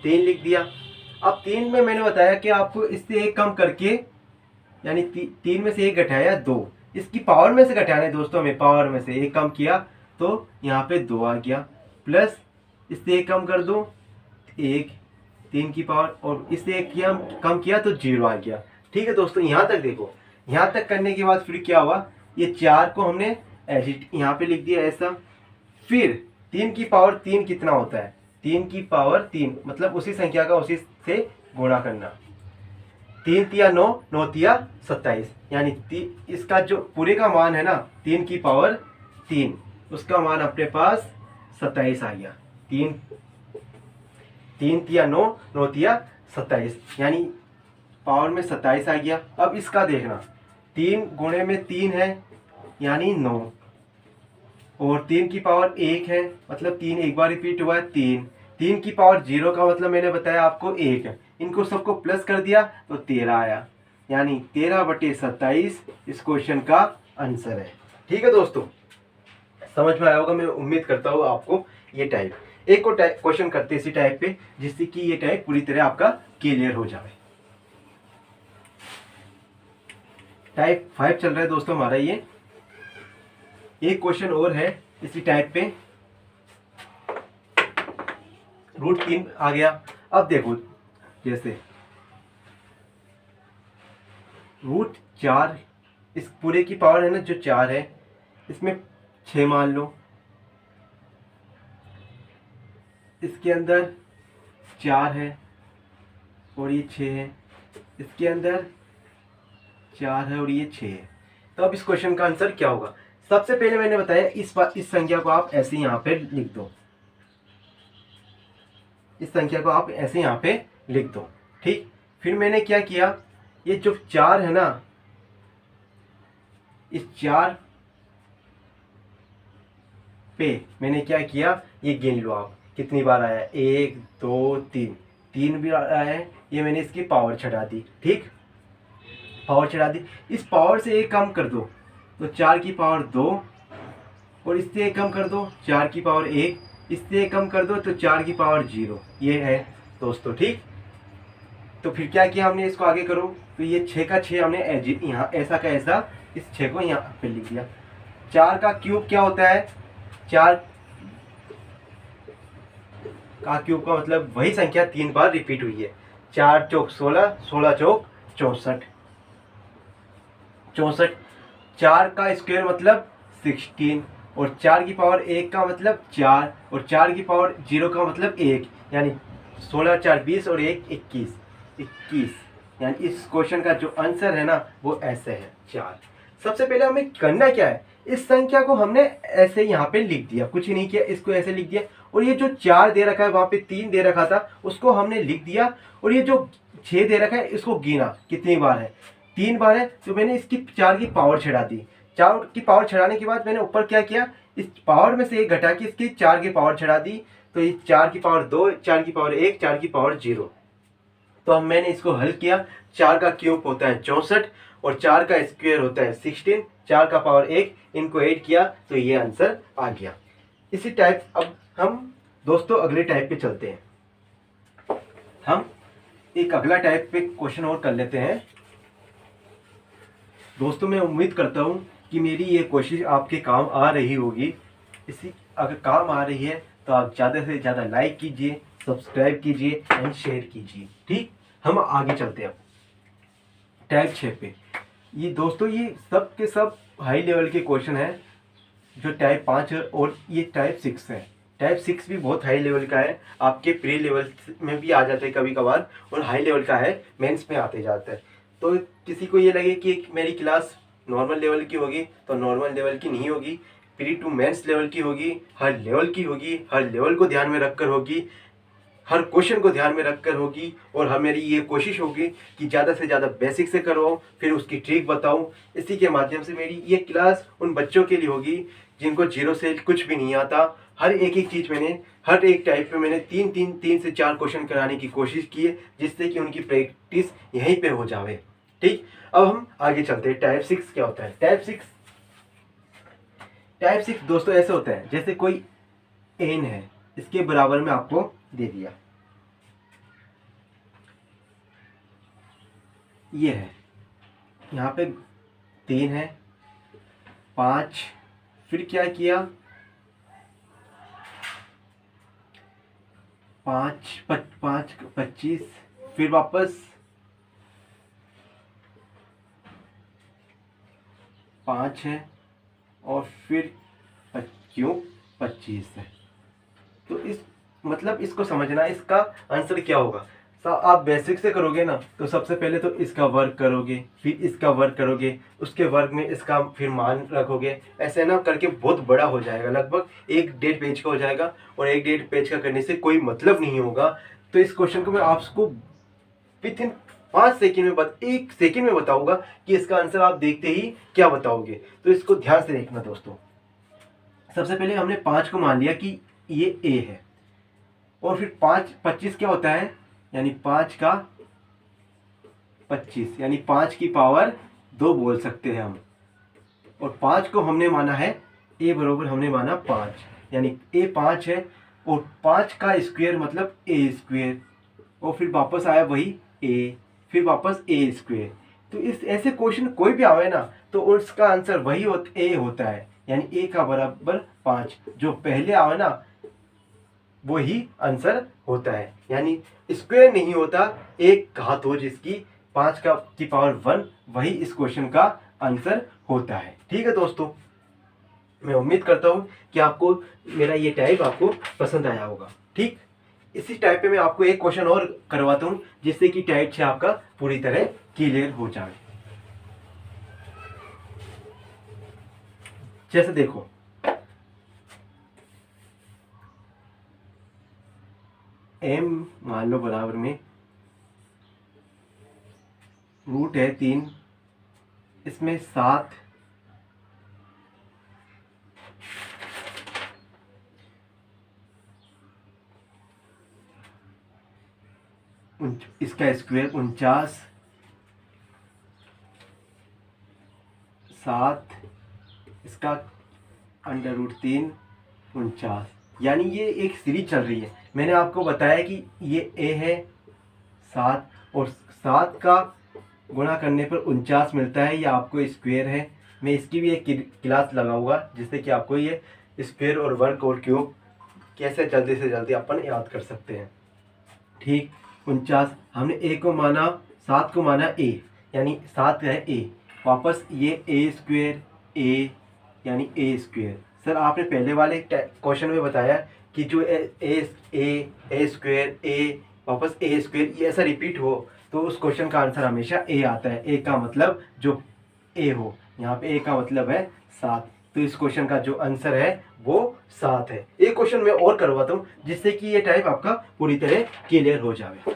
3 लिख दिया। अब 3 में मैंने बताया कि आपको इससे 1 कम करके, यानी 3 में से 1 घटाया 2, इसकी पावर में से घटाना है दोस्तों, हमें पावर में से 1 कम किया तो यहाँ पे 2 आ गया, प्लस इससे 1 कम कर दो 1, 3 की पावर, और इससे 1 कम किया तो 0 आ गया। ठीक है दोस्तों, यहाँ तक देखो। यहाँ तक करने के बाद फिर क्या हुआ, ये 4 को हमने यहाँ पे लिख दिया ऐसा। फिर 3 की पावर 3 कितना होता है, 3 की पावर 3 मतलब उसी संख्या का उसी से गुणा करना, 3 तिया 9, 9 तिया 27, यानी इसका जो पूरे का मान है ना 3 की पावर 3, उसका मान अपने पास 27 आ गया। 3 3 तिया 9, 9 तिया 27, यानी पावर में 27 आ गया। अब इसका देखना, 3 गुणे में 3 है यानी 9, और 3 की पावर 1 है, मतलब 3 एक बार रिपीट हुआ है। 3 की पावर 0 का मतलब मैंने बताया आपको 1 है। इनको सबको प्लस कर दिया तो 13 आया, यानी 13/27 इस क्वेश्चन का आंसर है। ठीक है दोस्तों, समझ में आया होगा, मैं उम्मीद करता हूँ आपको ये टाइप। एक को क्वेश्चन करते इसी टाइप पे, जिससे कि ये टाइप पूरी तरह आपका क्लियर हो जाए। टाइप 5 चल रहा है दोस्तों हमारा ये। एक क्वेश्चन और है इसी टाइप पे, √3 आ गया। अब देखो, जैसे √4, इस पूरे की पावर है ना जो 4 है, इसमें 6 मान लो, इसके अंदर 4 है और ये 6 है, इसके अंदर 4 है और ये 6 है। तो अब इस क्वेश्चन का आंसर क्या होगा? सबसे पहले मैंने बताया इस संख्या को आप ऐसे यहाँ पे लिख दो, इस संख्या को आप ऐसे यहाँ पे लिख दो। ठीक, फिर मैंने क्या किया, ये जो 4 है ना, इस 4 पे मैंने क्या किया, ये गिन लो आप कितनी बार आया, 1 2 3, 3 भी आया है। ये मैंने इसकी पावर चढ़ा दी। ठीक, पावर चढ़ा दी। इस पावर से एक कम कर दो तो 4 की पावर 2, और इससे एक कम कर दो 4 की पावर 1, इससे एक कम कर दो तो 4 की पावर 0। ये है दोस्तों। ठीक, तो फिर क्या किया हमने, इसको आगे करो तो ये 6 का 6 हमने यहाँ ऐसा का ऐसा इस 6 को यहाँ पे लिख दिया। 4 का क्यूब क्या होता है, 4 का क्यूब का मतलब वही संख्या 3 बार रिपीट हुई है। 4 चौक 16, 16 चौक 64, 64। 4 का स्क्वायर मतलब 16, और 4 की पावर 1 का मतलब 4, और 4 की पावर 0 का मतलब 1, यानी 16 4 20 और 1 21, 21। यानी इस क्वेश्चन का जो आंसर है ना वो ऐसे है 4। सबसे पहले हमें करना क्या है, इस संख्या को हमने ऐसे यहाँ पे लिख दिया, कुछ नहीं किया, इसको ऐसे लिख दिया। और ये जो 4 दे रखा है, वहाँ पे 3 दे रखा था, उसको हमने लिख दिया। और ये जो 6 दे रखा है, इसको गिना कितनी बार है, 3 बार है। तो मैंने इसकी 4 की पावर चढ़ा दी। 4 की पावर चढ़ाने के बाद मैंने ऊपर क्या किया, इस पावर में से 1 घटा के इसकी 4 की पावर चढ़ा दी। तो ये 4 की पावर 2, 4 की पावर 1, 4 की पावर 0। तो अब मैंने इसको हल किया। 4 का क्यूब होता है 64, और 4 का स्क्वायर होता है 16, 4 का पावर 1, इनको ऐड किया तो ये आंसर आ गया। इसी टाइप अब हम दोस्तों अगले टाइप पे चलते हैं। हम एक अगला टाइप पे क्वेश्चन और कर लेते हैं। दोस्तों मैं उम्मीद करता हूँ कि मेरी ये कोशिश आपके काम आ रही होगी। इसी अगर काम आ रही है तो आप ज़्यादा से ज़्यादा लाइक कीजिए, सब्सक्राइब कीजिए एंड शेयर कीजिए। ठीक, हम आगे चलते हैं टाइप 6 पे। ये दोस्तों ये सब के सब हाई लेवल के क्वेश्चन हैं, जो टाइप 5 है, और ये टाइप 6 है। टाइप 6 भी बहुत हाई लेवल का है, आपके प्री लेवल में भी आ जाते हैं कभी कभार, और हाई लेवल का है, मेंस में आते जाता है। तो किसी को ये लगे कि मेरी क्लास नॉर्मल लेवल की होगी, तो नॉर्मल लेवल की नहीं होगी, प्री टू मेंस लेवल की होगी, हर लेवल की होगी, हर लेवल को ध्यान में रखकर होगी, हर क्वेश्चन को ध्यान में रखकर होगी। और मेरी ये कोशिश होगी कि ज़्यादा से ज़्यादा बेसिक से करवाऊँ, फिर उसकी ट्रिक बताऊँ। इसी के माध्यम से मेरी ये क्लास उन बच्चों के लिए होगी जिनको 0 से कुछ भी नहीं आता। हर एक चीज़ मैंने हर एक टाइप पे मैंने 3 से 4 क्वेश्चन कराने की कोशिश की है, जिससे कि उनकी प्रैक्टिस यहीं पे हो जावे। ठीक, अब हम आगे चलते हैं। टाइप 6 क्या होता है? टाइप 6 दोस्तों ऐसे होता है, जैसे कोई एन है, इसके बराबर में आपको दे दिया, ये है, यहाँ पे 3 है, 5, फिर क्या किया, 5 25, फिर वापस 5 है, और फिर क्यों 25 है। तो इस मतलब इसको समझना, इसका आंसर क्या होगा। आप बेसिक से करोगे ना, तो सबसे पहले तो इसका वर्क करोगे, फिर इसका वर्क करोगे, उसके वर्क में इसका फिर मान रखोगे, ऐसे ना करके बहुत बड़ा हो जाएगा, लगभग 1-1.5 पेज का हो जाएगा, और 1-1.5 पेज का करने से कोई मतलब नहीं होगा। तो इस क्वेश्चन को मैं आपको विथ इन 5 सेकेंड में 1 सेकेंड में बताऊंगा कि इसका आंसर आप देखते ही क्या बताओगे। तो इसको ध्यान से देखना दोस्तों। सबसे पहले हमने 5 को मान लिया कि ये ए है, और फिर 5 25 क्या होता है, यानी 5 का 25, यानी 5 की पावर 2 बोल सकते हैं हम। और 5 को हमने माना है ए बरोबर, हमने माना 5, यानी ए 5 है, और 5 का स्क्वायर मतलब ए स्क्वायर, और फिर वापस आया वही ए, फिर वापस ए स्क्वायर। तो इस ऐसे क्वेश्चन कोई भी आवे ना, तो उसका आंसर वही ए होता है, यानी ए का बराबर 5, जो पहले आवे ना वही आंसर होता है, यानी स्क्वायर नहीं होता, एक घात हो जिसकी 5 की पावर 1, वही इस क्वेश्चन का आंसर होता है। ठीक है दोस्तों, मैं उम्मीद करता हूँ कि आपको मेरा ये टाइप आपको पसंद आया होगा। ठीक, इसी टाइप पे मैं आपको एक क्वेश्चन और करवाता हूँ, जिससे कि टाइप 6 आपका पूरी तरह क्लियर हो जाए। जैसे देखो, m मान लो बराबर में रूट है 3, इसमें 7 इसका स्क्वायर 49, 7 इसका अंडर रूट 3, 49, यानी ये एक सीरीज चल रही है। मैंने आपको बताया कि ये ए है 7, और 7 का गुणा करने पर 49 मिलता है, ये आपको स्क्वायर है। मैं इसकी भी एक क्लास लगाऊंगा, जिससे कि आपको ये स्क्वायर और वर्ग और क्यूब कैसे जल्दी से जल्दी अपन याद कर सकते हैं। ठीक, 49 हमने ए को माना, 7 को माना ए, यानी 7 है ए, वापस ये ए स्क्वायर ए, यानी ए स्क्वायर। सर आपने पहले वाले क्वेश्चन में बताया कि जो ए स्क्वायर ए वापस ए स्क्वायर ये ऐसा रिपीट हो, तो उस क्वेश्चन का आंसर हमेशा ए आता है। ए का मतलब जो ए हो, यहाँ पे ए का मतलब है 7, तो इस क्वेश्चन का जो आंसर है वो 7 है। एक क्वेश्चन मैं और करवाता हूँ, जिससे कि ये टाइप आपका पूरी तरह क्लियर हो जाए।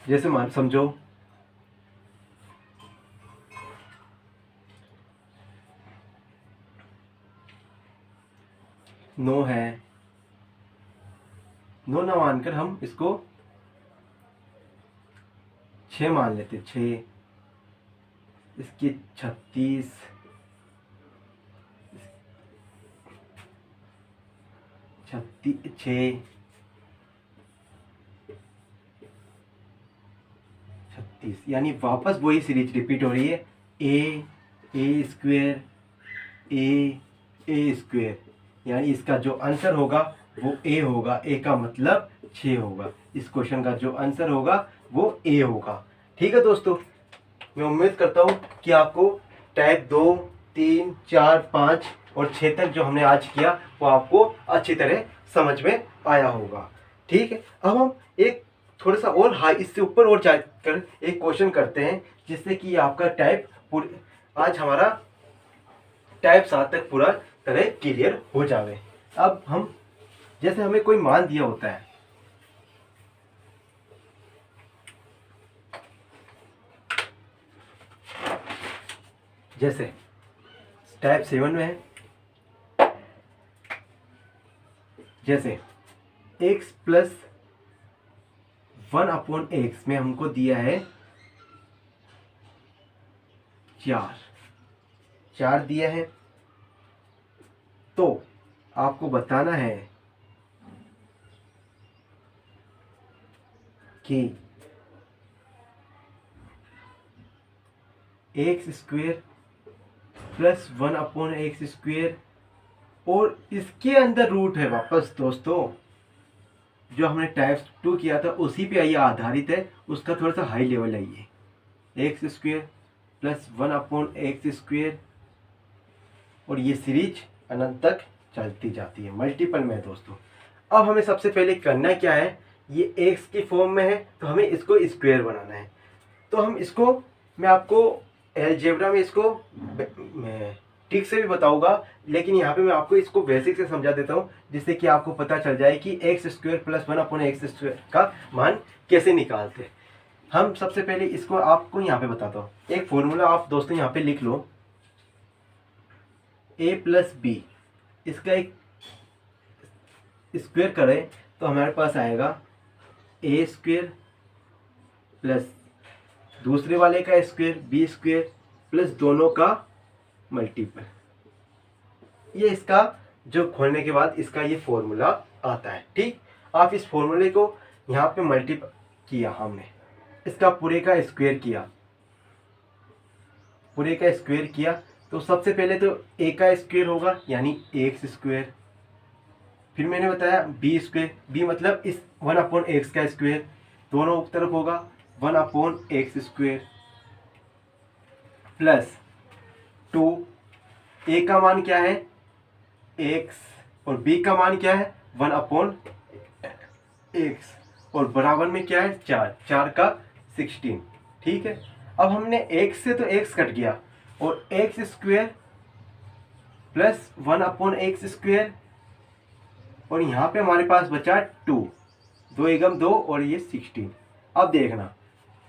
जैसे मान समझो 9 है, 9 ना मानकर हम इसको 6 मान लेते, 6 इसकी 36, 36, 36, यानी वापस वही सीरीज रिपीट हो रही है, ए स्क्वायर ए स्क्वायर, यानी इसका जो आंसर होगा वो ए होगा, ए का मतलब 6 होगा। इस क्वेश्चन का जो आंसर होगा वो ए होगा। ठीक है दोस्तों, मैं उम्मीद करता हूँ कि आपको टाइप 2, 3, 4, 5 और 6 तक जो हमने आज किया वो आपको अच्छी तरह समझ में आया होगा। ठीक है, अब हम एक थोड़ा सा और हाई, इससे ऊपर और जाकर एक क्वेश्चन करते हैं, जिससे कि आपका टाइप आज हमारा टाइप 7 तक पूरा तरह क्लियर हो जावे। अब हम जैसे हमें कोई मान दिया होता है, जैसे टाइप 7 में है, जैसे x प्लस 1/x में हमको दिया है 4 दिया है, तो आपको बताना है कि x square plus 1/x square, और इसके अंदर रूट है वापस दोस्तों, जो हमने टाइप 2 किया था उसी पे ये आधारित है, उसका थोड़ा सा हाई लेवल है ये x square plus 1/x square, और ये सीरीज अनंत तक चलती जाती है, मल्टीपल में है दोस्तों। अब हमें सबसे पहले करना क्या है, ये एक्स की फॉर्म में है तो हमें इसको स्क्वायर बनाना है। तो हम इसको, मैं आपको अलजेब्रा में इसको ठीक से भी बताऊंगा, लेकिन यहाँ पे मैं आपको इसको बेसिक से समझा देता हूँ, जिससे कि आपको पता चल जाए कि एक्स स्क्वायर प्लस 1/x² का मान कैसे निकालते हैं। हम सबसे पहले इसको आपको यहाँ पे बताता हूँ। एक फॉर्मूला आप दोस्तों यहाँ पे लिख लो, a प्लस बी, इसका एक स्क्वायर करें तो हमारे पास आएगा a स्क्वायर प्लस दूसरे वाले का स्क्वायर b स्क्वायर प्लस दोनों का मल्टीपल। ये इसका जो खोलने के बाद इसका ये फॉर्मूला आता है। ठीक, आप इस फॉर्मूले को यहाँ पे मल्टीपल किया, हमने इसका पूरे का स्क्वायर किया, पूरे का स्क्वायर किया तो सबसे पहले तो a का स्क्वायर होगा यानी एक्स स्क्वायर, फिर मैंने बताया बी स्क्वायर, बी मतलब इस 1/x का स्क्वायर, दोनों तरफ होगा 1/x² प्लस 2, a का मान क्या है x और b का मान क्या है 1/x और बराबर में क्या है 4, 4 का 16। ठीक है, अब हमने x से तो x कट गया और x² प्लस 1/x² और यहाँ पे हमारे पास बचा 2, 2 एकम 2 और ये 16। अब देखना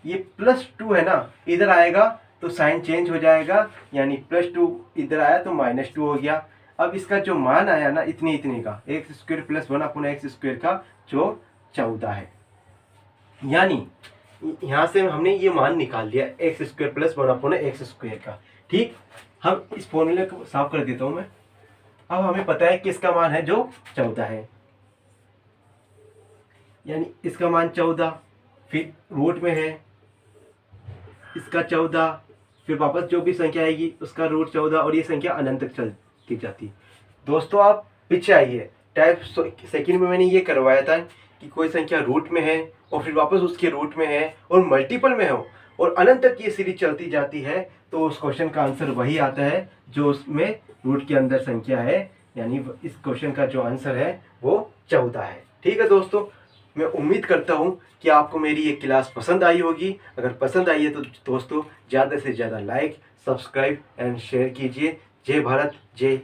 ये प्लस 2 है ना, इधर आएगा तो साइन चेंज हो जाएगा, यानी +2 इधर आया तो -2 हो गया। अब इसका जो मान आया ना इतने का x² प्लस 1/x² का जो 14 है, यानी यहाँ से हमने ये मान निकाल लिया x² प्लस 1/x² का। ठीक, हम इस फॉर्मूले को साफ कर देता हूँ मैं। अब हमें पता है कि इसका मान है जो 14 है, यानी इसका मान 14, फिर रूट में है इसका 14, फिर वापस जो भी संख्या आएगी उसका रूट 14 और ये संख्या अनंत तक चलती जाती है। दोस्तों आप पीछे आइए, टाइप सेकंड में मैंने ये करवाया था कि कोई संख्या रूट में है और फिर वापस उसके रूट में है और मल्टीपल में हो और अनंत तक ये सीरीज चलती जाती है, तो उस क्वेश्चन का आंसर वही आता है जो उसमें रूट के अंदर संख्या है, यानी इस क्वेश्चन का जो आंसर है वो 14 है। ठीक है दोस्तों, मैं उम्मीद करता हूँ कि आपको मेरी ये क्लास पसंद आई होगी। अगर पसंद आई है तो दोस्तों ज़्यादा से ज़्यादा लाइक, सब्सक्राइब एंड शेयर कीजिए। जय भारत, जय